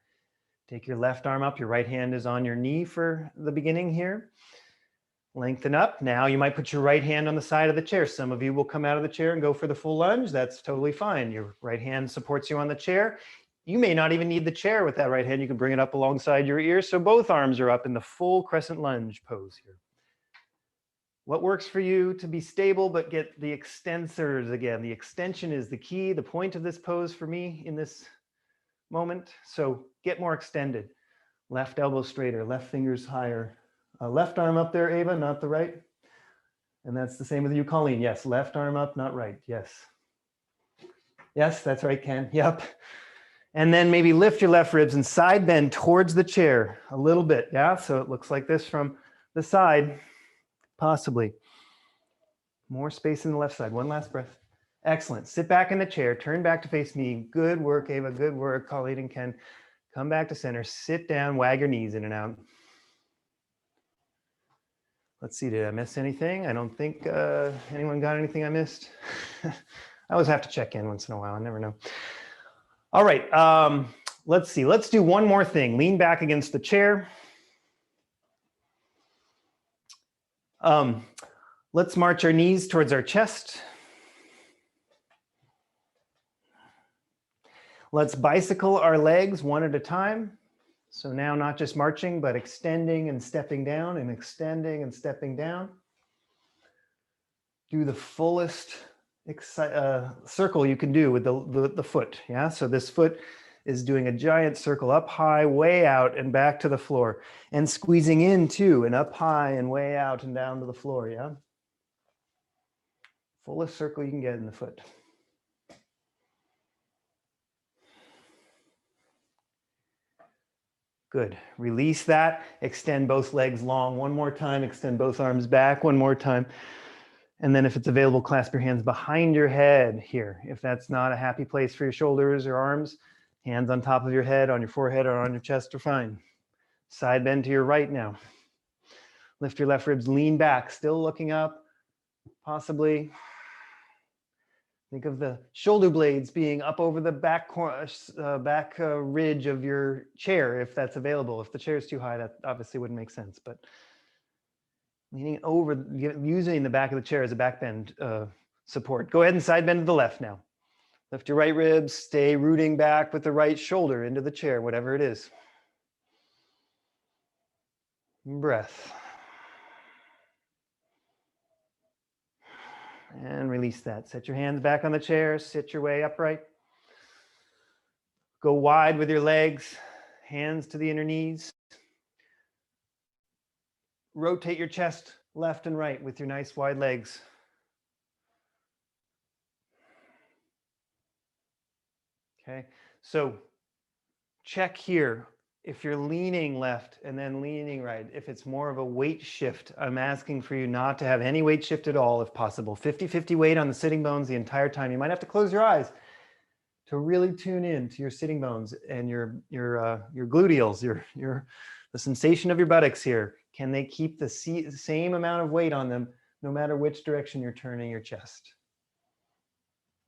Take your left arm up. Your right hand is on your knee for the beginning here. Lengthen up. Now you might put your right hand on the side of the chair. Some of you will come out of the chair and go for the full lunge. That's totally fine. Your right hand supports you on the chair. You may not even need the chair with that right hand. You can bring it up alongside your ear. So both arms are up in the full crescent lunge pose here. What works for you to be stable, but get the extensors again. The extension is the key, the point of this pose for me in this moment. So get more extended. Left elbow straighter, left fingers higher. Left arm up there, Ava, not the right. And that's the same with you, Colleen. Yes, left arm up, not right. Yes. Yes, that's right, Ken. Yep. And then maybe lift your left ribs and side bend towards the chair a little bit. Yeah, so it looks like this from the side, possibly. More space in the left side. One last breath. Excellent. Sit back in the chair. Turn back to face me. Good work, Ava. Good work, Colleen and Ken. Come back to center. Sit down. Wag your knees in and out. Let's see. Did I miss anything? I don't think anyone got anything I missed. I always have to check in once in a while. I never know. All right. Let's see. Let's do one more thing. Lean back against the chair. Let's march our knees towards our chest. Let's bicycle our legs one at a time. So now not just marching, but extending and stepping down and extending and stepping down. Do the fullest circle you can do with the foot. Yeah, so this foot is doing a giant circle up high, way out and back to the floor, and squeezing in too, and up high and way out and down to the floor. Yeah. Fullest circle you can get in the foot. Good. Release that. Extend both legs long one more time. Extend both arms back one more time. And then if it's available, clasp your hands behind your head here. If that's not a happy place for your shoulders or arms, hands on top of your head, on your forehead, or on your chest are fine. Side bend to your right now. Lift your left ribs, lean back, still looking up, possibly. Think of the shoulder blades being up over the back ridge of your chair, if that's available. If the chair is too high, that obviously wouldn't make sense. But leaning over, using the back of the chair as a back bend support. Go ahead and side bend to the left now. Lift your right ribs, stay rooting back with the right shoulder into the chair, whatever it is. Breath. And release that. Set your hands back on the chair, sit your way upright. Go wide with your legs, hands to the inner knees. Rotate your chest left and right with your nice wide legs. Okay, so check here. If you're leaning left and then leaning right, if it's more of a weight shift, I'm asking for you not to have any weight shift at all if possible. 50-50 weight on the sitting bones the entire time. You might have to close your eyes to really tune in to your sitting bones and your gluteals, the sensation of your buttocks here. Can they keep the same amount of weight on them no matter which direction you're turning your chest?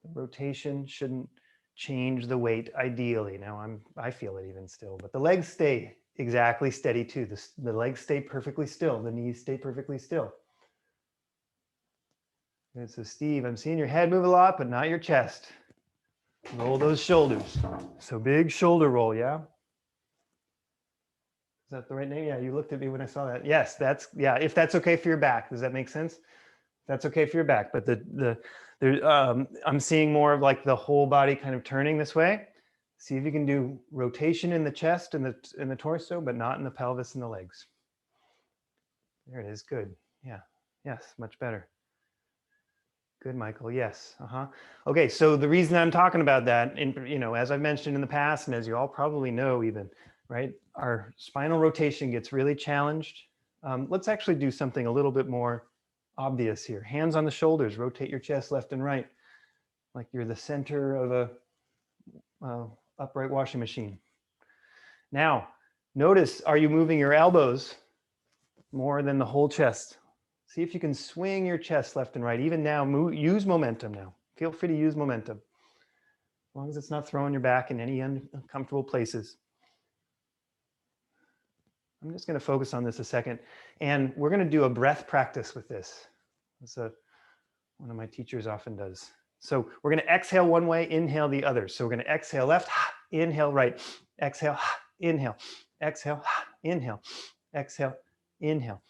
The rotation shouldn't change the weight ideally. Now I feel it even still, but the legs stay exactly steady too. The legs stay perfectly still. The knees stay perfectly still. And so Steve, I'm seeing your head move a lot, but not your chest. Roll those shoulders. So big shoulder roll, yeah? Is that the right name? Yeah, you looked at me when I saw that. Yes, yeah, if that's okay for your back. Does that make sense? That's okay for your back, but I'm seeing more of like the whole body kind of turning this way. See if you can do rotation in the chest and the torso, but not in the pelvis and the legs. There it is. Good. Yeah. Yes. Much better. Good, Michael. Yes. Okay. So the reason I'm talking about that, as I've mentioned in the past, and as you all probably know, even right, our spinal rotation gets really challenged. Let's actually do something a little bit more obvious here. Hands on the shoulders, rotate your chest left and right, like you're the center of a upright washing machine. Now, notice, are you moving your elbows more than the whole chest? See if you can swing your chest left and right. Even now, use momentum now. Feel free to use momentum, as long as it's not throwing your back in any uncomfortable places. I'm just going to focus on this a second, and we're going to do a breath practice with this. That's one of my teachers often does. So we're going to exhale one way, inhale the other. So we're going to exhale left, inhale right, exhale, inhale, exhale, inhale, exhale, inhale.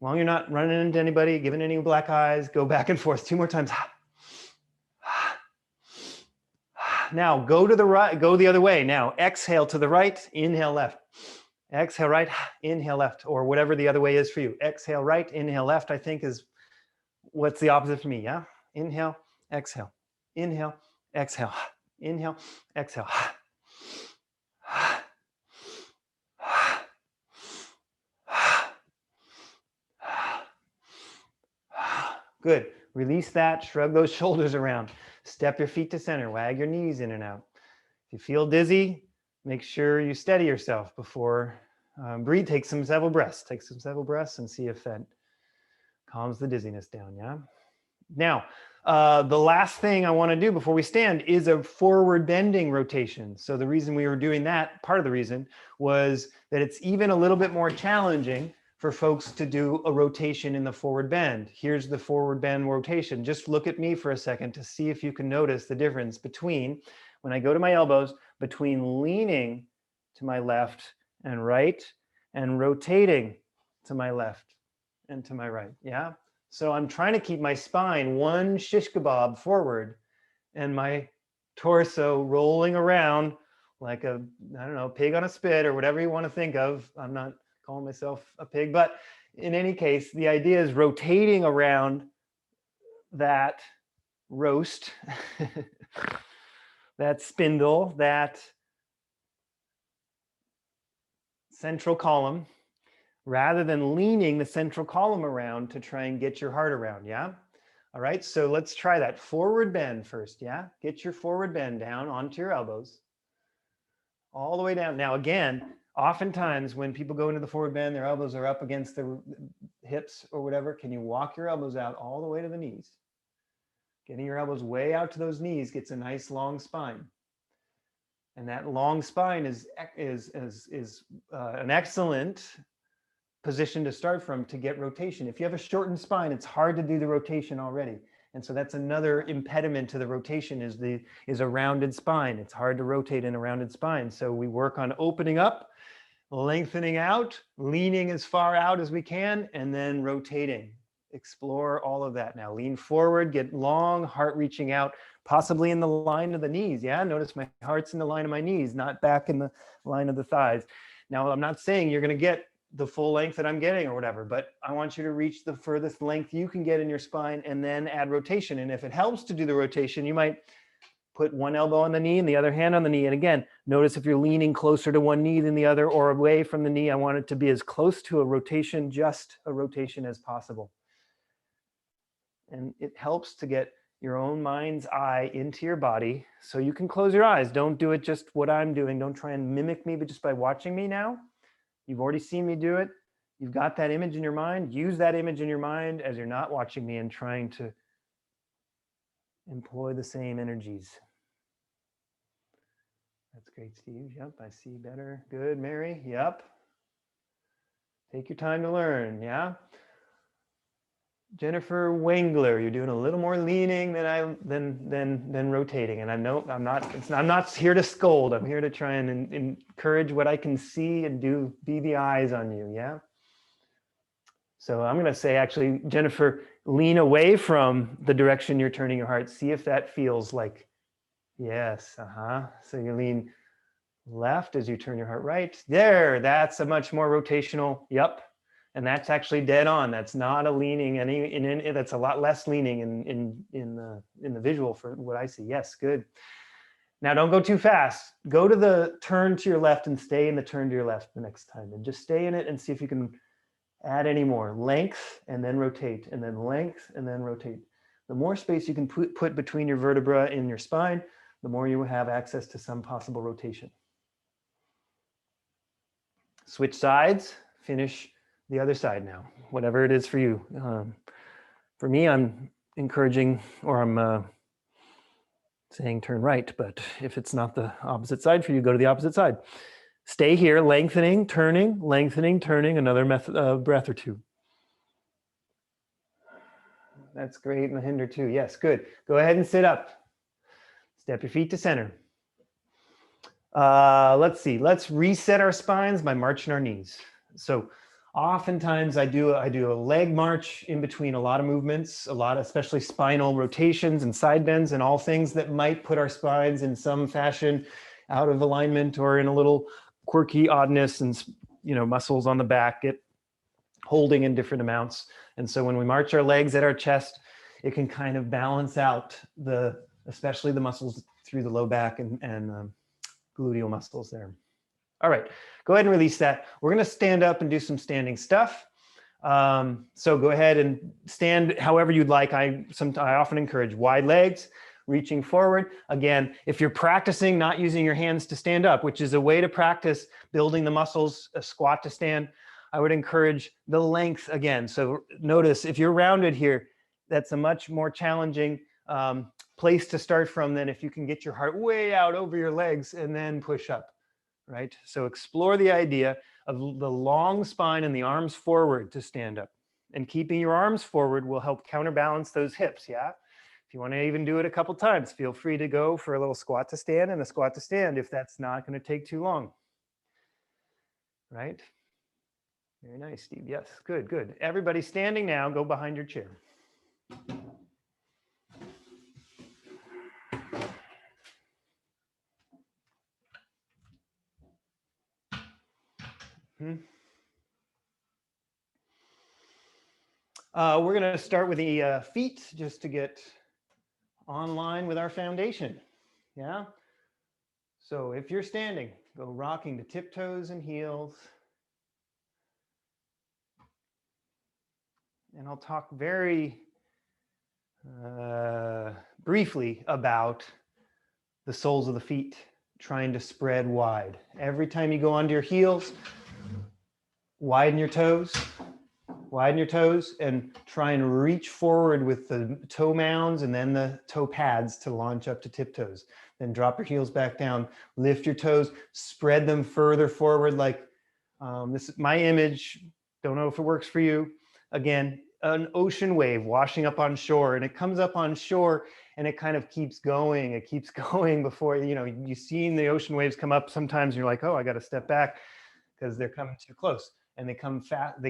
While you're not running into anybody, giving any black eyes, go back and forth 2 more times. Now go to the right, go the other way. Now exhale to the right, inhale left. Exhale right, inhale left, or whatever the other way is for you. Exhale right, inhale left, I think is What's the opposite for me? Yeah. Inhale, exhale, inhale, exhale, inhale, exhale. Good. Release that, shrug those shoulders around. Step your feet to center, wag your knees in and out. If you feel dizzy, make sure you steady yourself before breathe. Take some several breaths. Take some several breaths and see if that calms the dizziness down. Yeah. Now, the last thing I want to do before we stand is a forward bending rotation. So the reason we were doing that, part of the reason, was that it's even a little bit more challenging for folks to do a rotation in the forward bend. Here's the forward bend rotation. Just look at me for a second to see if you can notice the difference between, when I go to my elbows, between leaning to my left and right and rotating to my left and to my right. Yeah. So I'm trying to keep my spine one shish kebab forward and my torso rolling around like a, I don't know, pig on a spit or whatever you want to think of. I'm not calling myself a pig, but in any case, the idea is rotating around that roast, that spindle, that central column, rather than leaning the central column around to try and get your heart around. Yeah. All right. So let's try that forward bend first. Yeah. Get your forward bend down onto your elbows all the way down. Now, again, oftentimes when people go into the forward bend, their elbows are up against the hips or whatever. Can you walk your elbows out all the way to the knees? Getting your elbows way out to those knees gets a nice long spine. And that long spine is an excellent position to start from to get rotation. If you have a shortened spine, it's hard to do the rotation already. And so that's another impediment to the rotation is a rounded spine. It's hard to rotate in a rounded spine. So we work on opening up, lengthening out, leaning as far out as we can, and then rotating. Explore all of that. Now lean forward, get long, heart reaching out, possibly in the line of the knees. Yeah, notice my heart's in the line of my knees, not back in the line of the thighs. Now, I'm not saying you're going to get the full length that I'm getting or whatever, but I want you to reach the furthest length you can get in your spine and then add rotation. And if it helps to do the rotation, you might put one elbow on the knee and the other hand on the knee. And again, notice if you're leaning closer to one knee than the other or away from the knee, I want it to be as close to a rotation, just a rotation as possible. And it helps to get your own mind's eye into your body so you can close your eyes. Don't do it just what I'm doing. Don't try and mimic me, but just by watching me now. You've already seen me do it. You've got that image in your mind. Use that image in your mind as you're not watching me and trying to employ the same energies. That's great, Steve. Yep, I see better. Good, Mary. Yep. Take your time to learn. Yeah. Jennifer Wengler, you're doing a little more leaning than rotating. And I know I'm not here to scold. I'm here to try and encourage what I can see and do, be the eyes on you. Yeah. So I'm going to say, actually, Jennifer, lean away from the direction you're turning your heart. See if that feels like, yes. So you lean left as you turn your heart right. There, that's a much more rotational. Yep. And that's actually dead on. That's not a leaning. That's a lot less leaning in the visual for what I see. Yes, good. Now don't go too fast. Go to the turn to your left and stay in the turn to your left the next time. And just stay in it and see if you can add any more. Length and then rotate, and then length and then rotate. The more space you can put between your vertebra in your spine, the more you will have access to some possible rotation. Switch sides, finish the other side now, whatever it is for you. For me, I'm encouraging, or I'm saying turn right, but if it's not the opposite side for you, go to the opposite side. Stay here, lengthening, turning, another breath or two. That's great, Mahinder too. Yes, good. Go ahead and sit up. Step your feet to center. Let's see, let's reset our spines by marching our knees. So oftentimes I do a leg march in between a lot of movements, especially spinal rotations and side bends and all things that might put our spines in some fashion out of alignment or in a little quirky oddness, and muscles on the back get holding in different amounts. And so when we march our legs at our chest, it can kind of balance out especially the muscles through the low back and gluteal muscles there. All right, go ahead and release that. We're gonna stand up and do some standing stuff. So go ahead and stand however you'd like. I often encourage wide legs, reaching forward. Again, if you're practicing not using your hands to stand up, which is a way to practice building the muscles, a squat to stand, I would encourage the length again. So notice if you're rounded here, that's a much more challenging place to start from than if you can get your heart way out over your legs and then push up, right? So explore the idea of the long spine and the arms forward to stand up. And keeping your arms forward will help counterbalance those hips, yeah? If you want to even do it a couple times, feel free to go for a little squat to stand and a squat to stand if that's not going to take too long, right? Very nice, Steve. Yes, good, good. Everybody standing now, go behind your chair. We're going to start with the feet just to get online with our foundation. Yeah. So if you're standing, go rocking to tiptoes and heels. And I'll talk very briefly about the soles of the feet trying to spread wide. Every time you go onto your heels, widen your toes, and try and reach forward with the toe mounds and then the toe pads to launch up to tiptoes. Then drop your heels back down, lift your toes, spread them further forward like this is my image. Don't know if it works for you. Again, an ocean wave washing up on shore, and it comes up on shore and it kind of keeps going. It keeps going before, you've seen the ocean waves come up. Sometimes you're like, oh, I got to step back because they're coming too close. And they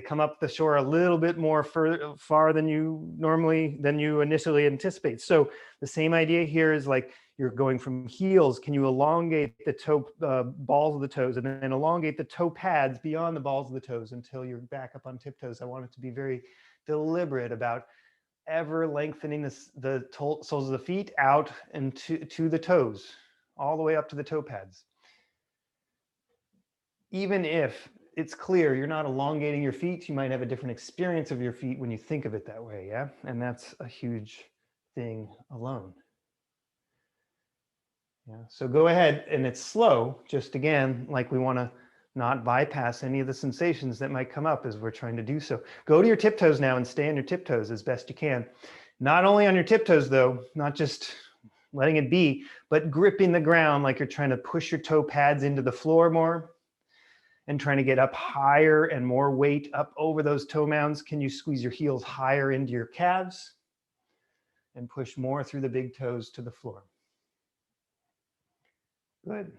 come up the shore a little bit more far than you initially anticipate. So the same idea here is like you're going from heels. Can you elongate the toe balls of the toes and then elongate the toe pads beyond the balls of the toes until you're back up on tiptoes? I want it to be very deliberate about ever lengthening the soles of the feet out and to the toes, all the way up to the toe pads. Even if it's clear you're not elongating your feet, you might have a different experience of your feet when you think of it that way, yeah? And that's a huge thing alone. Yeah, so go ahead, and it's slow, just again, like we want to not bypass any of the sensations that might come up as we're trying to do so. Go to your tiptoes now and stay on your tiptoes as best you can. Not only on your tiptoes though, not just letting it be, but gripping the ground like you're trying to push your toe pads into the floor more and trying to get up higher and more weight up over those toe mounds. Can you squeeze your heels higher into your calves and push more through the big toes to the floor? Good.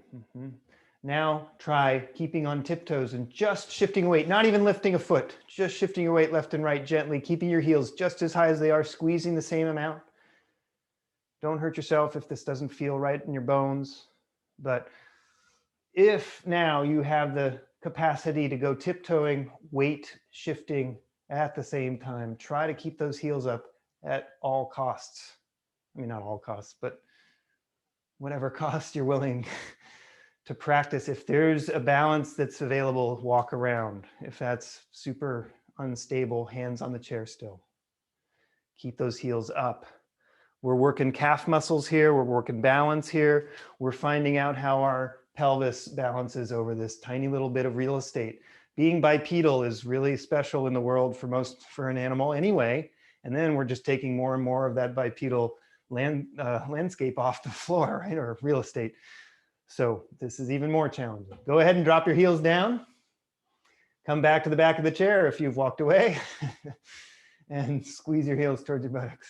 Now try keeping on tiptoes and just shifting weight, not even lifting a foot, just shifting your weight left and right gently, keeping your heels just as high as they are, squeezing the same amount. Don't hurt yourself if this doesn't feel right in your bones. But if now you have the capacity to go tiptoeing, weight shifting at the same time, try to keep those heels up at all costs. I mean, not all costs, but whatever cost you're willing to practice. If there's a balance that's available, walk around. If that's super unstable, hands on the chair still. Keep those heels up. We're working calf muscles here. We're working balance here. We're finding out how our pelvis balances over this tiny little bit of real estate. Being bipedal is really special in the world for an animal anyway. And then we're just taking more and more of that bipedal landscape off the floor, right? Or real estate. So this is even more challenging. Go ahead and drop your heels down. Come back to the back of the chair if you've walked away and squeeze your heels towards your buttocks.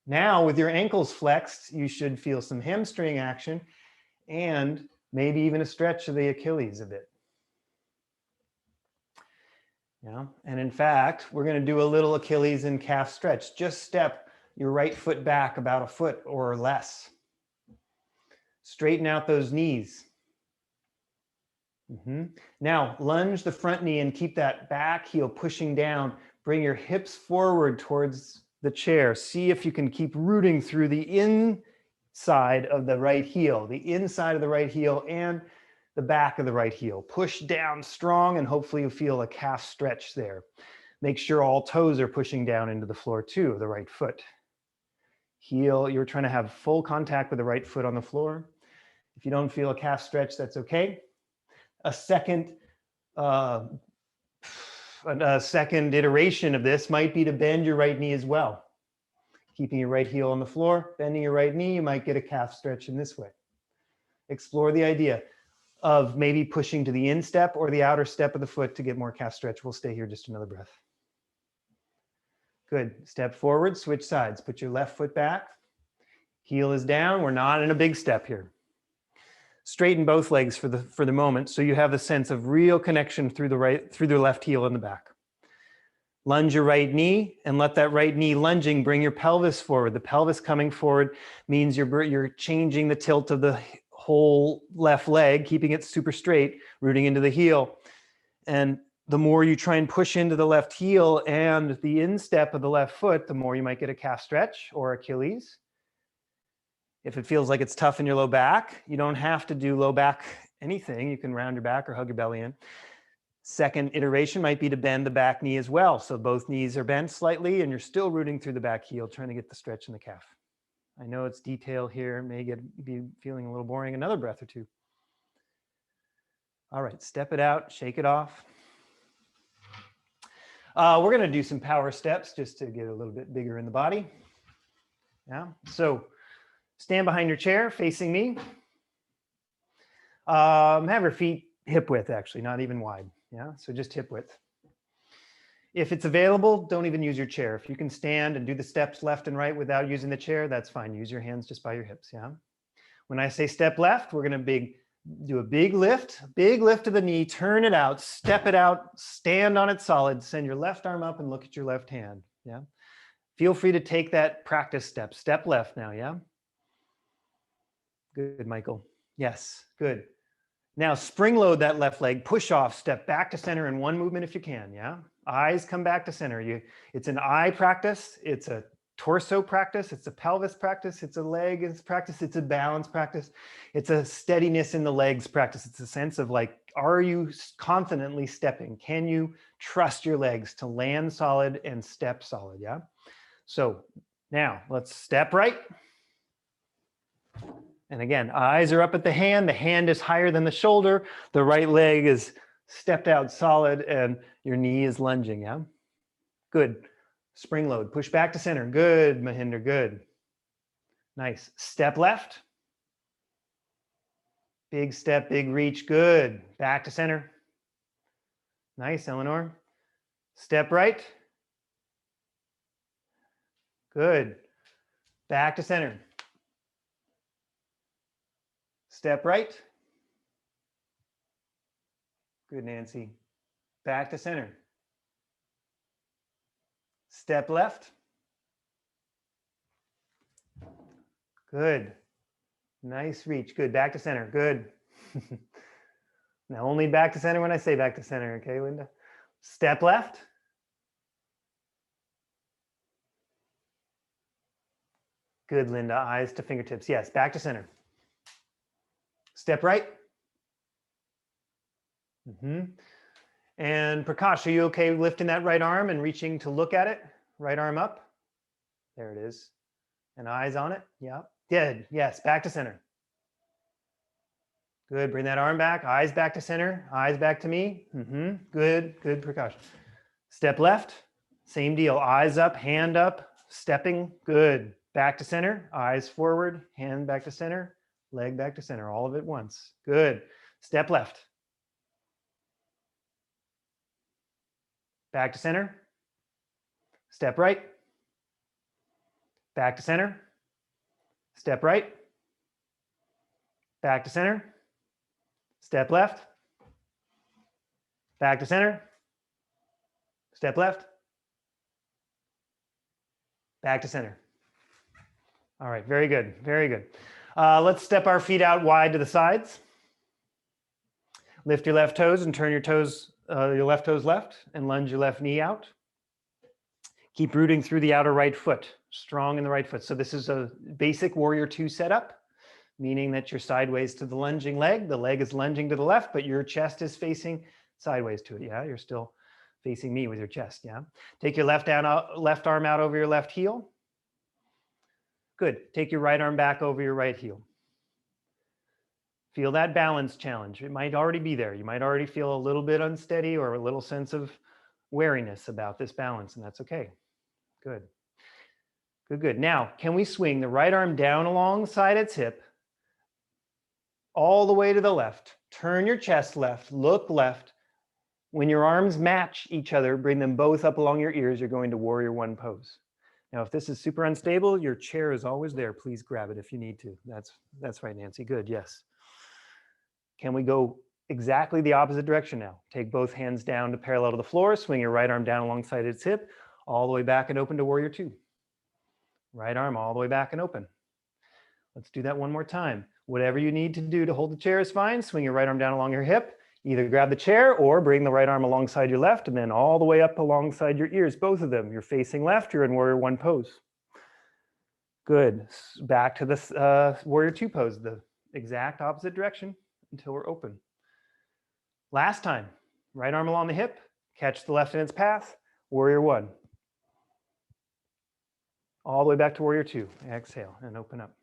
Now with your ankles flexed, you should feel some hamstring action and maybe even a stretch of the Achilles a bit. Yeah. And in fact, we're going to do a little Achilles and calf stretch. Just step your right foot back about a foot or less. Straighten out those knees. Now lunge the front knee and keep that back heel pushing down. Bring your hips forward towards the chair. See if you can keep rooting through the inside of the right heel, the inside of the right heel and the back of the right heel. Push down strong and hopefully you feel a calf stretch there. Make sure all toes are pushing down into the floor too, the right foot. Heel, you're trying to have full contact with the right foot on the floor. If you don't feel a calf stretch, that's okay. A second iteration of this might be to bend your right knee as well. Keeping your right heel on the floor, bending your right knee, you might get a calf stretch in this way. Explore the idea of maybe pushing to the instep or the outer step of the foot to get more calf stretch. We'll stay here just another breath. Good. Step forward, switch sides. Put your left foot back. Heel is down. We're not in a big step here. Straighten both legs for the moment so you have a sense of real connection through the left heel in the back. Lunge your right knee and let that right knee lunging bring your pelvis forward. The pelvis coming forward means you're changing the tilt of the whole left leg, keeping it super straight, rooting into the heel. And the more you try and push into the left heel and the instep of the left foot, the more you might get a calf stretch or Achilles. If it feels like it's tough in your low back, you don't have to do low back anything. You can round your back or hug your belly in. Second iteration might be to bend the back knee as well. So both knees are bent slightly and you're still rooting through the back heel, trying to get the stretch in the calf. I know it's detail here, may be feeling a little boring. Another breath or two. All right, step it out, shake it off. We're going to do some power steps just to get a little bit bigger in the body. Yeah, so stand behind your chair, facing me. Have your feet hip width, actually, not even wide. Yeah, so just hip width. If it's available, don't even use your chair. If you can stand and do the steps left and right without using the chair, that's fine. Use your hands just by your hips, yeah? When I say step left, we're going to do a big lift of the knee, turn it out, step it out, stand on it solid, send your left arm up and look at your left hand, yeah? Feel free to take that practice step left now, yeah? Good, Michael. Yes, good. Now spring load that left leg, push off, step back to center in one movement if you can, yeah? Eyes come back to center. It's an eye practice, it's a torso practice, it's a pelvis practice, it's a leg practice, it's a balance practice, it's a steadiness in the legs practice. It's a sense of like, are you confidently stepping? Can you trust your legs to land solid and step solid, yeah? So now let's step right. And again, eyes are up at the hand is higher than the shoulder, the right leg is stepped out solid and your knee is lunging, yeah? Good. Spring load, push back to center. Good, Mahinder, good. Nice. Step left. Big step, big reach, good. Back to center. Nice, Eleanor. Step right. Good. Back to center. Step right. Good, Nancy. Back to center. Step left. Good. Nice reach. Good. Back to center. Good. Now only back to center when I say back to center. Okay, Linda? Step left. Good, Linda. Eyes to fingertips. Yes, back to center. Step right. And Prakash, are you okay lifting that right arm and reaching to look at it? Right arm up. There it is. And eyes on it. Yeah. Good. Yes. Back to center. Good. Bring that arm back. Eyes back to center. Eyes back to me. Good. Good, Prakash. Step left. Same deal. Eyes up, hand up, stepping. Good. Back to center. Eyes forward. Hand back to center. Leg back to center. All of it once. Good. Step left. Back to center. Step right. Back to center. Step right. Back to center. Step left. Back to center. Step left. Back to center. All right, very good, very good. Let's step our feet out wide to the sides. Lift your left toes and turn your left toes left, and lunge your left knee out. Keep rooting through the outer right foot, strong in the right foot. So this is a basic warrior two setup, meaning that you're sideways to the lunging leg. The leg is lunging to the left, but your chest is facing sideways to it. Yeah, you're still facing me with your chest. Yeah. Take your left arm out over your left heel. Good. Take your right arm back over your right heel. Feel that balance challenge. It might already be there. You might already feel a little bit unsteady or a little sense of wariness about this balance, and that's okay. Good. Good, good. Now, can we swing the right arm down alongside its hip, all the way to the left? Turn your chest left, look left. When your arms match each other, bring them both up along your ears. You're going to warrior one pose. Now, if this is super unstable, your chair is always there. Please grab it if you need to. That's right, Nancy. Good, yes. Can we go exactly the opposite direction now? Take both hands down to parallel to the floor. Swing your right arm down alongside its hip, all the way back and open to warrior two. Right arm all the way back and open. Let's do that one more time. Whatever you need to do to hold the chair is fine. Swing your right arm down along your hip. Either grab the chair or bring the right arm alongside your left and then all the way up alongside your ears, both of them. You're facing left, you're in warrior one pose. Good. Back to this warrior two pose, the exact opposite direction until we're open. Last time, right arm along the hip, catch the left in its path, warrior one. All the way back to warrior two. Exhale and open up.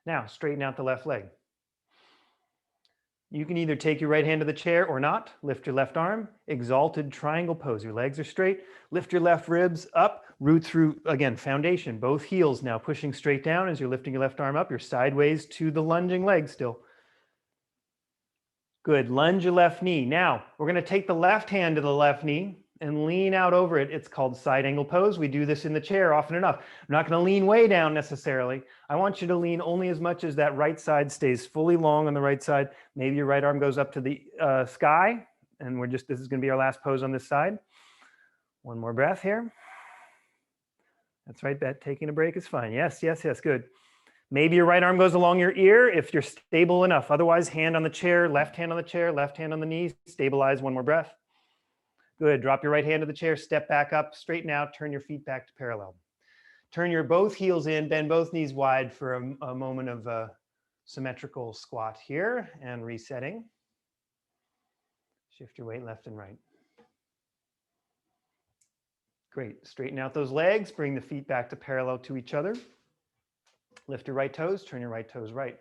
Now, straighten out the left leg. You can either take your right hand to the chair or not. Lift your left arm, exalted triangle pose. Your legs are straight. Lift your left ribs up, root through, again, foundation. Both heels now pushing straight down as you're lifting your left arm up. You're sideways to the lunging leg still. Good, lunge your left knee. Now, we're gonna take the left hand to the left knee and lean out over it. It's called side angle pose. We do this in the chair often enough. I'm not gonna lean way down necessarily. I want you to lean only as much as that right side stays fully long on the right side. Maybe your right arm goes up to the sky, and this is gonna be our last pose on this side. One more breath here. That's right, taking a break is fine. Yes, yes, yes, good. Maybe your right arm goes along your ear if you're stable enough. Otherwise, hand on the chair, left hand on the chair, left hand on the knee. Stabilize, one more breath. Good, drop your right hand to the chair, step back up, straighten out, turn your feet back to parallel. Turn your both heels in, bend both knees wide for a moment of symmetrical squat here and resetting. Shift your weight left and right. Great, straighten out those legs, bring the feet back to parallel to each other. Lift your right toes, turn your right toes right.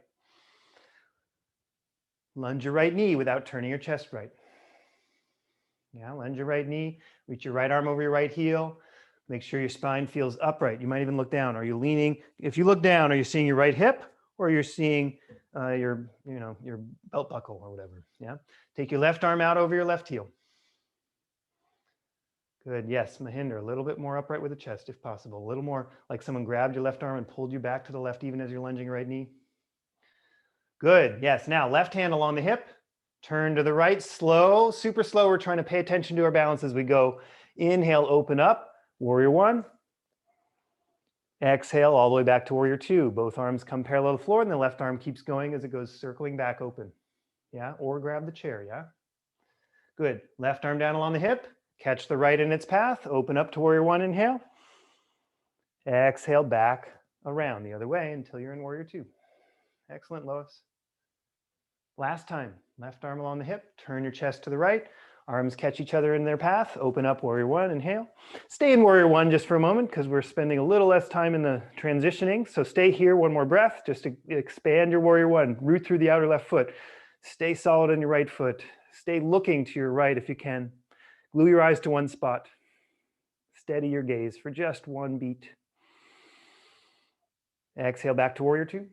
Lunge your right knee without turning your chest right. Yeah, lunge your right knee, reach your right arm over your right heel. Make sure your spine feels upright. You might even look down. Are you leaning? If you look down, are you seeing your right hip or you're seeing your belt buckle or whatever? Yeah. Take your left arm out over your left heel. Good. Yes, Mahinder, a little bit more upright with the chest if possible. A little more like someone grabbed your left arm and pulled you back to the left even as you're lunging your right knee. Good. Yes. Now left hand along the hip. Turn to the right, slow, super slow. We're trying to pay attention to our balance as we go. Inhale, open up, warrior one. Exhale, all the way back to warrior two. Both arms come parallel to the floor and the left arm keeps going as it goes circling back open. Yeah, or grab the chair, yeah? Good, left arm down along the hip. Catch the right in its path, open up to warrior one, inhale. Exhale, back around the other way until you're in warrior two. Excellent, Lois. Last time, left arm along the hip, turn your chest to the right, arms catch each other in their path, open up warrior one, inhale. Stay in warrior one just for a moment because we're spending a little less time in the transitioning. So stay here, one more breath, just to expand your warrior one, root through the outer left foot. Stay solid in your right foot. Stay looking to your right if you can. Glue your eyes to one spot. Steady your gaze for just one beat. Exhale back to warrior two.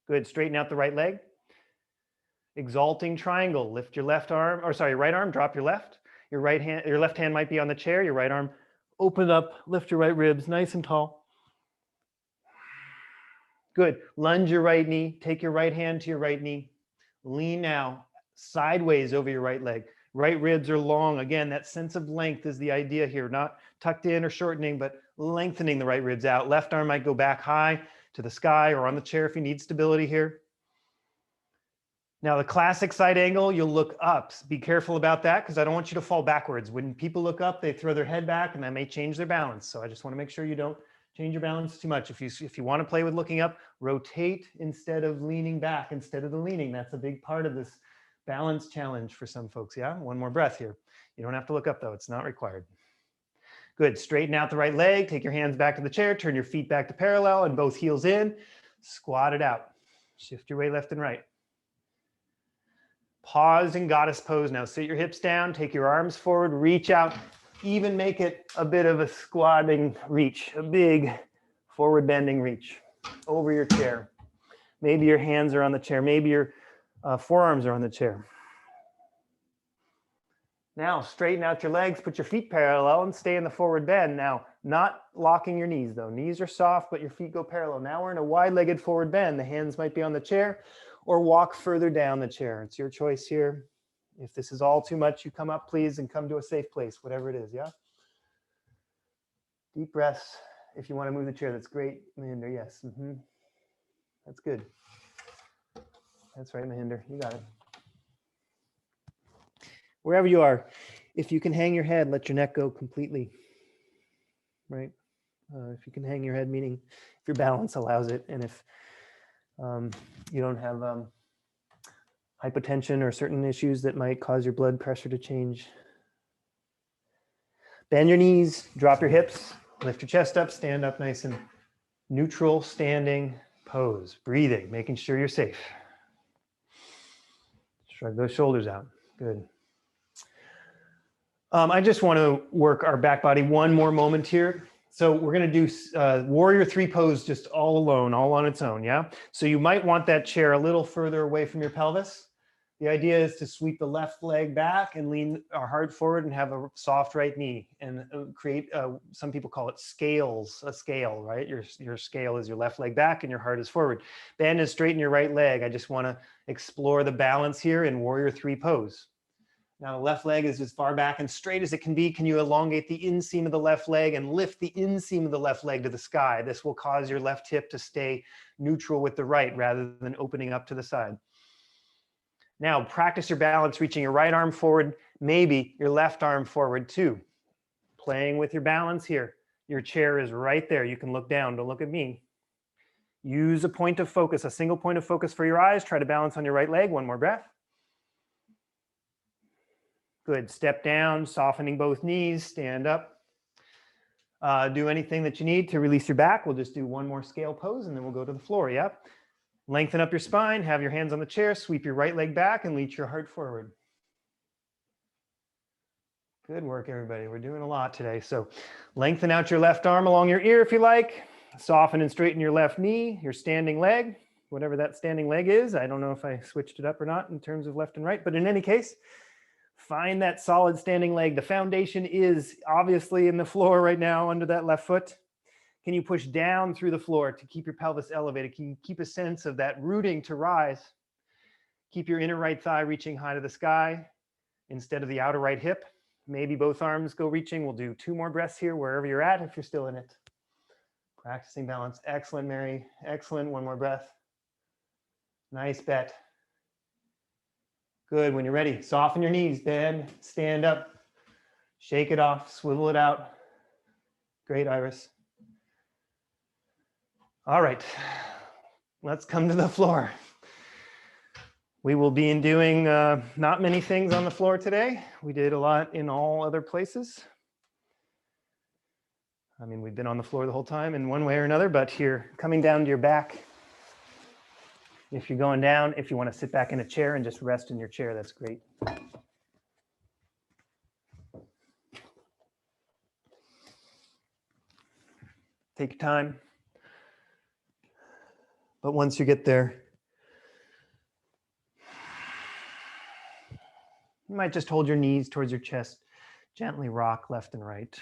Good, straighten out the right leg. Exalting triangle, lift your right arm, drop your left. Your left hand might be on the chair, your right arm, open up, lift your right ribs, nice and tall. Good, lunge your right knee, take your right hand to your right knee. Lean now, sideways over your right leg. Right ribs are long. Again, that sense of length is the idea here, not tucked in or shortening, but lengthening the right ribs out. Left arm might go back high to the sky or on the chair if you need stability here. Now the classic side angle, you'll look up. Be careful about that because I don't want you to fall backwards. When people look up, they throw their head back and that may change their balance. So I just want to make sure you don't change your balance too much. If you want to play with looking up, rotate instead of leaning back, instead of the leaning. That's a big part of this balance challenge for some folks. Yeah, one more breath here. You don't have to look up though, it's not required. Good, straighten out the right leg, take your hands back to the chair, turn your feet back to parallel and both heels in, squat it out. Shift your weight left and right. Pause in goddess pose. Now sit your hips down, take your arms forward, reach out, even make it a bit of a squatting reach, a big forward bending reach over your chair. Maybe your hands are on the chair, maybe your forearms are on the chair. Now straighten out your legs, put your feet parallel and stay in the forward bend. Now, not locking your knees though. Knees are soft, but your feet go parallel. Now we're in a wide-legged forward bend. The hands might be on the chair or walk further down the chair. It's your choice here. If this is all too much, you come up, please, and come to a safe place, whatever it is, yeah? Deep breaths. If you want to move the chair, that's great. Mahinder, yes. That's good. That's right, Mahinder, you got it. Wherever you are, if you can hang your head, let your neck go completely, right? If you can hang your head, meaning if your balance allows it, and if you don't have hypotension or certain issues that might cause your blood pressure to change. Bend your knees, drop your hips, lift your chest up, stand up nice and neutral standing pose, breathing, making sure you're safe. Shrug those shoulders out, good. I just want to work our back body one more moment here. So we're going to do warrior three pose just all alone, all on its own, yeah? So you might want that chair a little further away from your pelvis. The idea is to sweep the left leg back and lean our heart forward and have a soft right knee and create, some people call it scales, a scale, right? Your scale is your left leg back and your heart is forward. Bend and straighten your right leg. I just want to explore the balance here in warrior three pose. Now the left leg is as far back and straight as it can be. Can you elongate the inseam of the left leg and lift the inseam of the left leg to the sky? This will cause your left hip to stay neutral with the right rather than opening up to the side. Now practice your balance, reaching your right arm forward, maybe your left arm forward too. Playing with your balance here. Your chair is right there. You can look down, don't look at me. Use a point of focus, a single point of focus for your eyes. Try to balance on your right leg. One more breath. Good, step down, softening both knees, stand up. Do anything that you need to release your back. We'll just do one more scale pose and then we'll go to the floor, yeah? Lengthen up your spine, have your hands on the chair, sweep your right leg back and reach your heart forward. Good work, everybody. We're doing a lot today. So lengthen out your left arm along your ear if you like. Soften and straighten your left knee, your standing leg, whatever that standing leg is. I don't know if I switched it up or not in terms of left and right, but in any case, find that solid standing leg. The foundation is obviously in the floor right now under that left foot. Can you push down through the floor to keep your pelvis elevated? Can you keep a sense of that rooting to rise? Keep your inner right thigh reaching high to the sky instead of the outer right hip. Maybe both arms go reaching. We'll do 2 more breaths here wherever you're at if you're still in it. Practicing balance. Excellent, Mary. Excellent. 1 more breath. Nice bet. Good. When you're ready, soften your knees, bend, stand up, shake it off, swivel it out. Great, Iris. All right, let's come to the floor. We will be doing not many things on the floor today. We did a lot in all other places. I mean, we've been on the floor the whole time in one way or another, but here, coming down to your back. If you're going down, if you want to sit back in a chair and just rest in your chair, that's great. Take your time. But once you get there, you might just hold your knees towards your chest, gently rock left and right.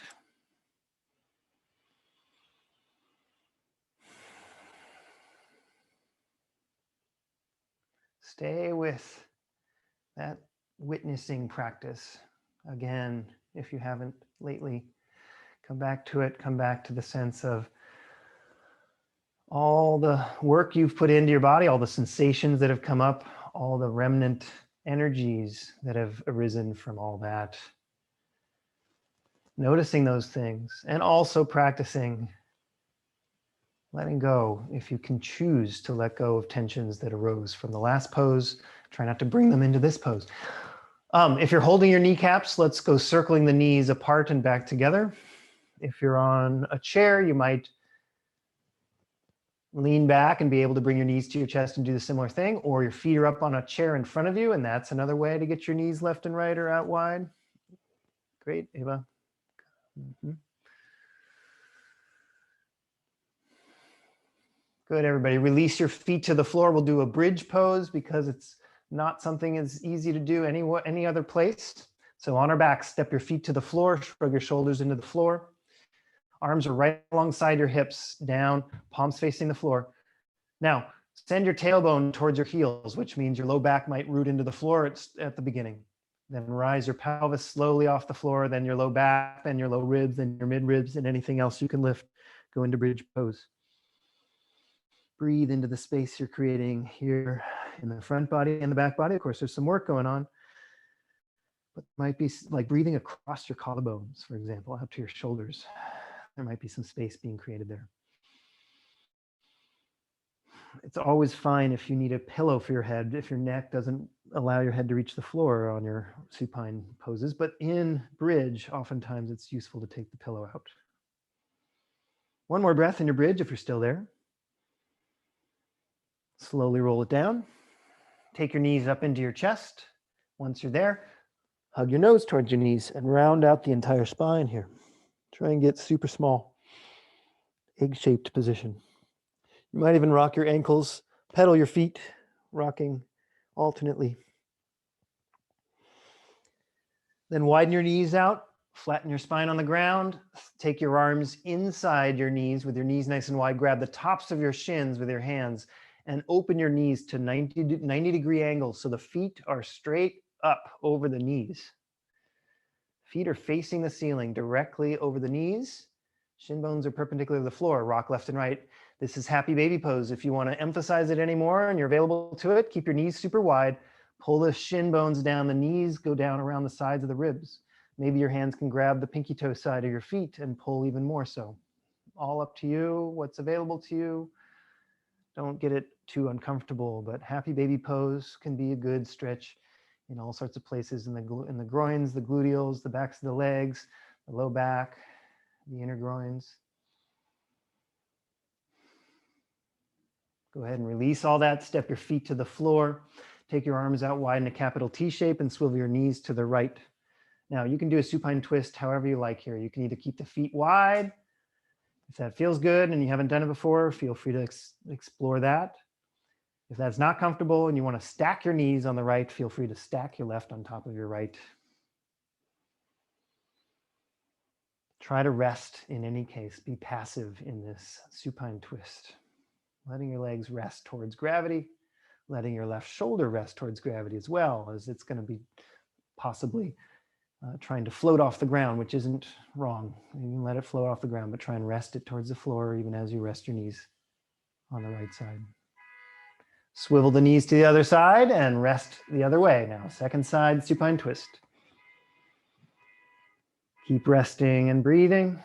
Stay with that witnessing practice. Again, if you haven't lately, come back to it, come back to the sense of all the work you've put into your body, all the sensations that have come up, all the remnant energies that have arisen from all that. Noticing those things and also practicing letting go. If you can choose to let go of tensions that arose from the last pose, try not to bring them into this pose. If you're holding your kneecaps, let's go circling the knees apart and back together. If you're on a chair, you might lean back and be able to bring your knees to your chest and do the similar thing, or your feet are up on a chair in front of you, and that's another way to get your knees left and right or out wide. Great, Eva. Mm-hmm. Good, everybody. Release your feet to the floor. We'll do a bridge pose because it's not something as easy to do any other place. So on our back, step your feet to the floor, shrug your shoulders into the floor. Arms are right alongside your hips, down, palms facing the floor. Now, send your tailbone towards your heels, which means your low back might root into the floor at the beginning. Then rise your pelvis slowly off the floor, then your low back, then your low ribs, then your mid ribs, and anything else you can lift. Go into bridge pose. Breathe into the space you're creating here in the front body and the back body. Of course, there's some work going on, but it might be like breathing across your collarbones, for example, out to your shoulders. There might be some space being created there. It's always fine if you need a pillow for your head, if your neck doesn't allow your head to reach the floor on your supine poses, but in bridge, oftentimes it's useful to take the pillow out. One more breath in your bridge if you're still there. Slowly roll it down. Take your knees up into your chest. Once you're there, hug your nose towards your knees and round out the entire spine here. Try and get super small, egg-shaped position. You might even rock your ankles, pedal your feet, rocking alternately. Then widen your knees out, flatten your spine on the ground. Take your arms inside your knees with your knees nice and wide. Grab the tops of your shins with your hands and open your knees to 90-degree angles so the feet are straight up over the knees. Feet are facing the ceiling directly over the knees. Shin bones are perpendicular to the floor. Rock left and right. This is happy baby pose. If you want to emphasize it anymore and you're available to it, keep your knees super wide. Pull the shin bones down. The knees go down around the sides of the ribs. Maybe your hands can grab the pinky toe side of your feet and pull even more so. All up to you, what's available to you. Don't get it too uncomfortable, but happy baby pose can be a good stretch in all sorts of places, in the groins, the gluteals, the backs of the legs, the low back, the inner groins. Go ahead and release all that. Step your feet to the floor. Take your arms out wide in a capital T shape and swivel your knees to the right. Now you can do a supine twist however you like here. You can either keep the feet wide. If that feels good and you haven't done it before, feel free to explore that. If that's not comfortable and you want to stack your knees on the right, feel free to stack your left on top of your right. Try to rest in any case. Be passive in this supine twist. Letting your legs rest towards gravity, letting your left shoulder rest towards gravity as well, as it's going to be possibly trying to float off the ground, which isn't wrong. You can let it float off the ground, but try and rest it towards the floor even as you rest your knees on the right side. Swivel the knees to the other side and rest the other way. Now, second side supine twist. Keep resting and breathing.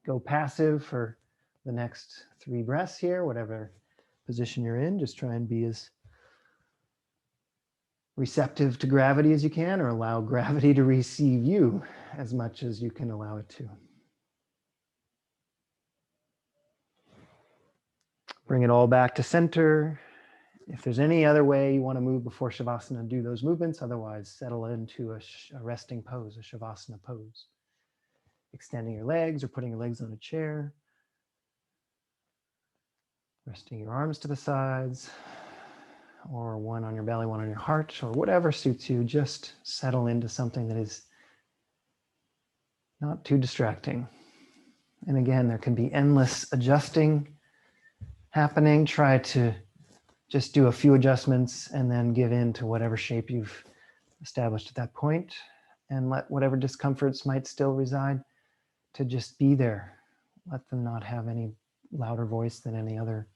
Go passive for the next 3 breaths here, whatever position you're in. Just try and be as receptive to gravity as you can, or allow gravity to receive you as much as you can allow it to. Bring it all back to center. If there's any other way you want to move before Shavasana, do those movements. Otherwise, settle into a resting pose, a Shavasana pose. Extending your legs or putting your legs on a chair. Resting your arms to the sides, or one on your belly, one on your heart, or whatever suits you. Just settle into something that is not too distracting. And again, there can be endless adjusting happening. Try to just do a few adjustments and then give in to whatever shape you've established at that point, and let whatever discomforts might still reside to just be there. Let them not have any louder voice than any other.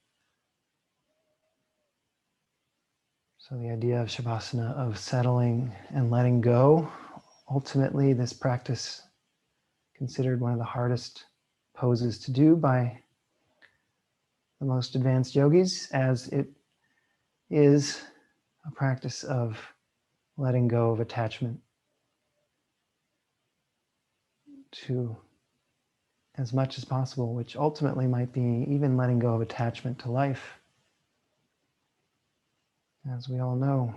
So the idea of Shavasana, of settling and letting go, ultimately this practice considered one of the hardest poses to do by the most advanced yogis, as it is a practice of letting go of attachment to as much as possible, which ultimately might be even letting go of attachment to life. As we all know,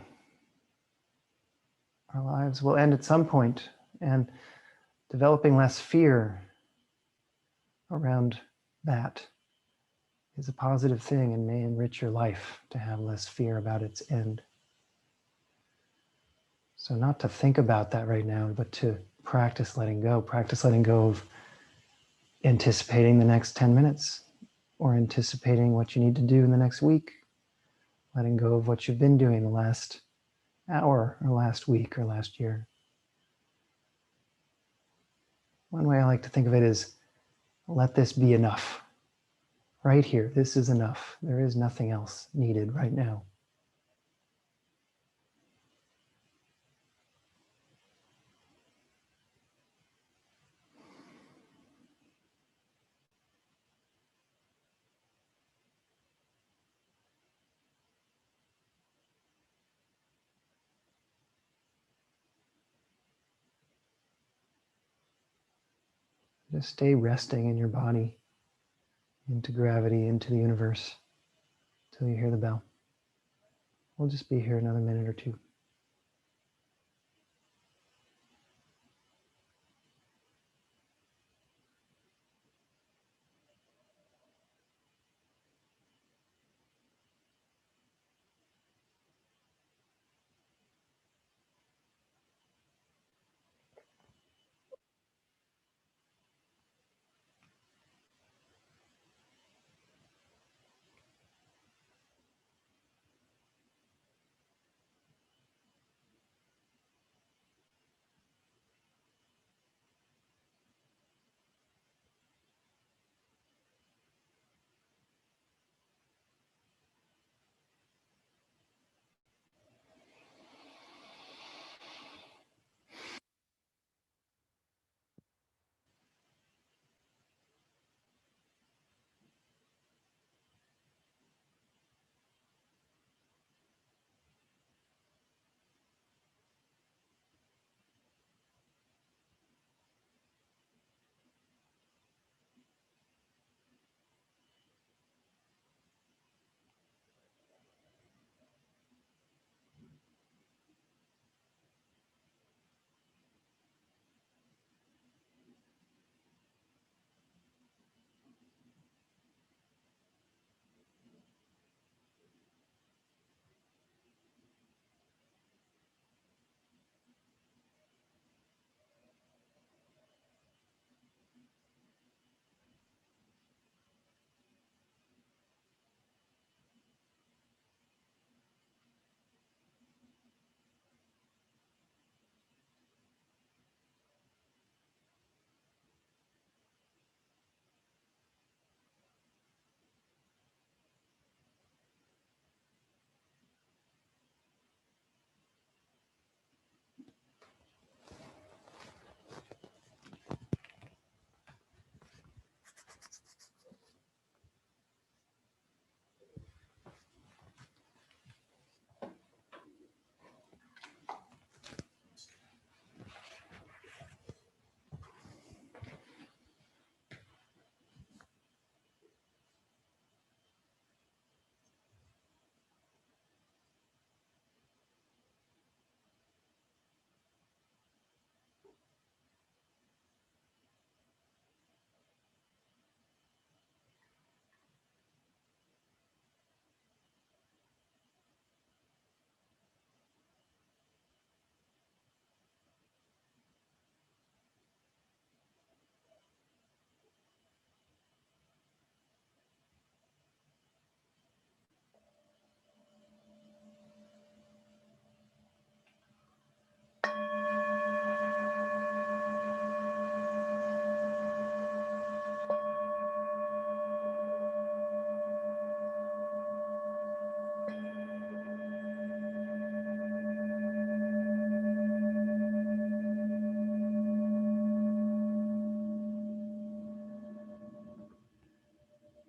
our lives will end at some point, and developing less fear around that is a positive thing and may enrich your life to have less fear about its end. So not to think about that right now, but to practice letting go of anticipating the next 10 minutes or anticipating what you need to do in the next week, letting go of what you've been doing the last hour or last week or last year. One way I like to think of it is, let this be enough. Right here, this is enough. There is nothing else needed right now. Just stay resting in your body, into gravity, into the universe, till you hear the bell. We'll just be here another minute or two.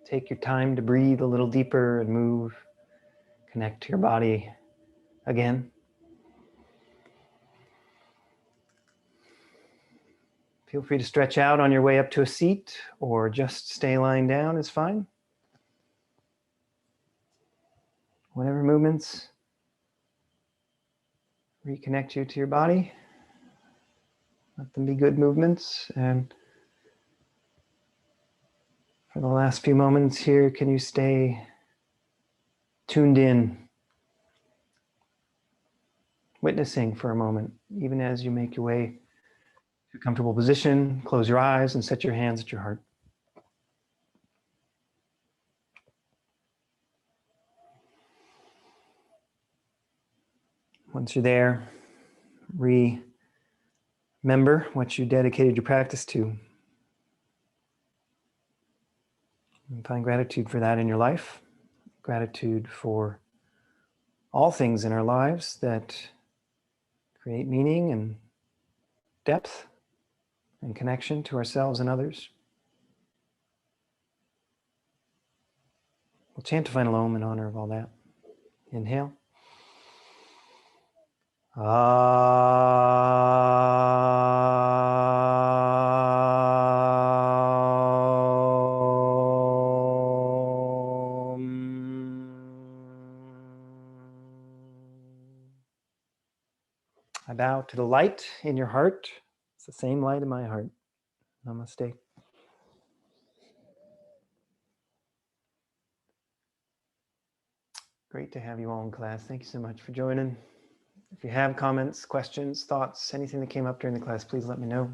take your time to breathe a little deeper and move, connect to your body again. Feel free to stretch out on your way up to a seat, or just stay lying down is fine. Whatever movements reconnect you to your body, let them be good movements. And for the last few moments here, can you stay tuned in, witnessing for a moment, even as you make your way to a comfortable position. Close your eyes and set your hands at your heart. Once you're there, remember what you dedicated your practice to. And find gratitude for that in your life. Gratitude for all things in our lives that create meaning and depth and connection to ourselves and others. We'll chant a final Om in honor of all that. Inhale. I bow to the light in your heart. It's the same light in my heart. Namaste. Great to have you all in class. Thank you so much for joining. If you have comments, questions, thoughts, anything that came up during the class, please let me know.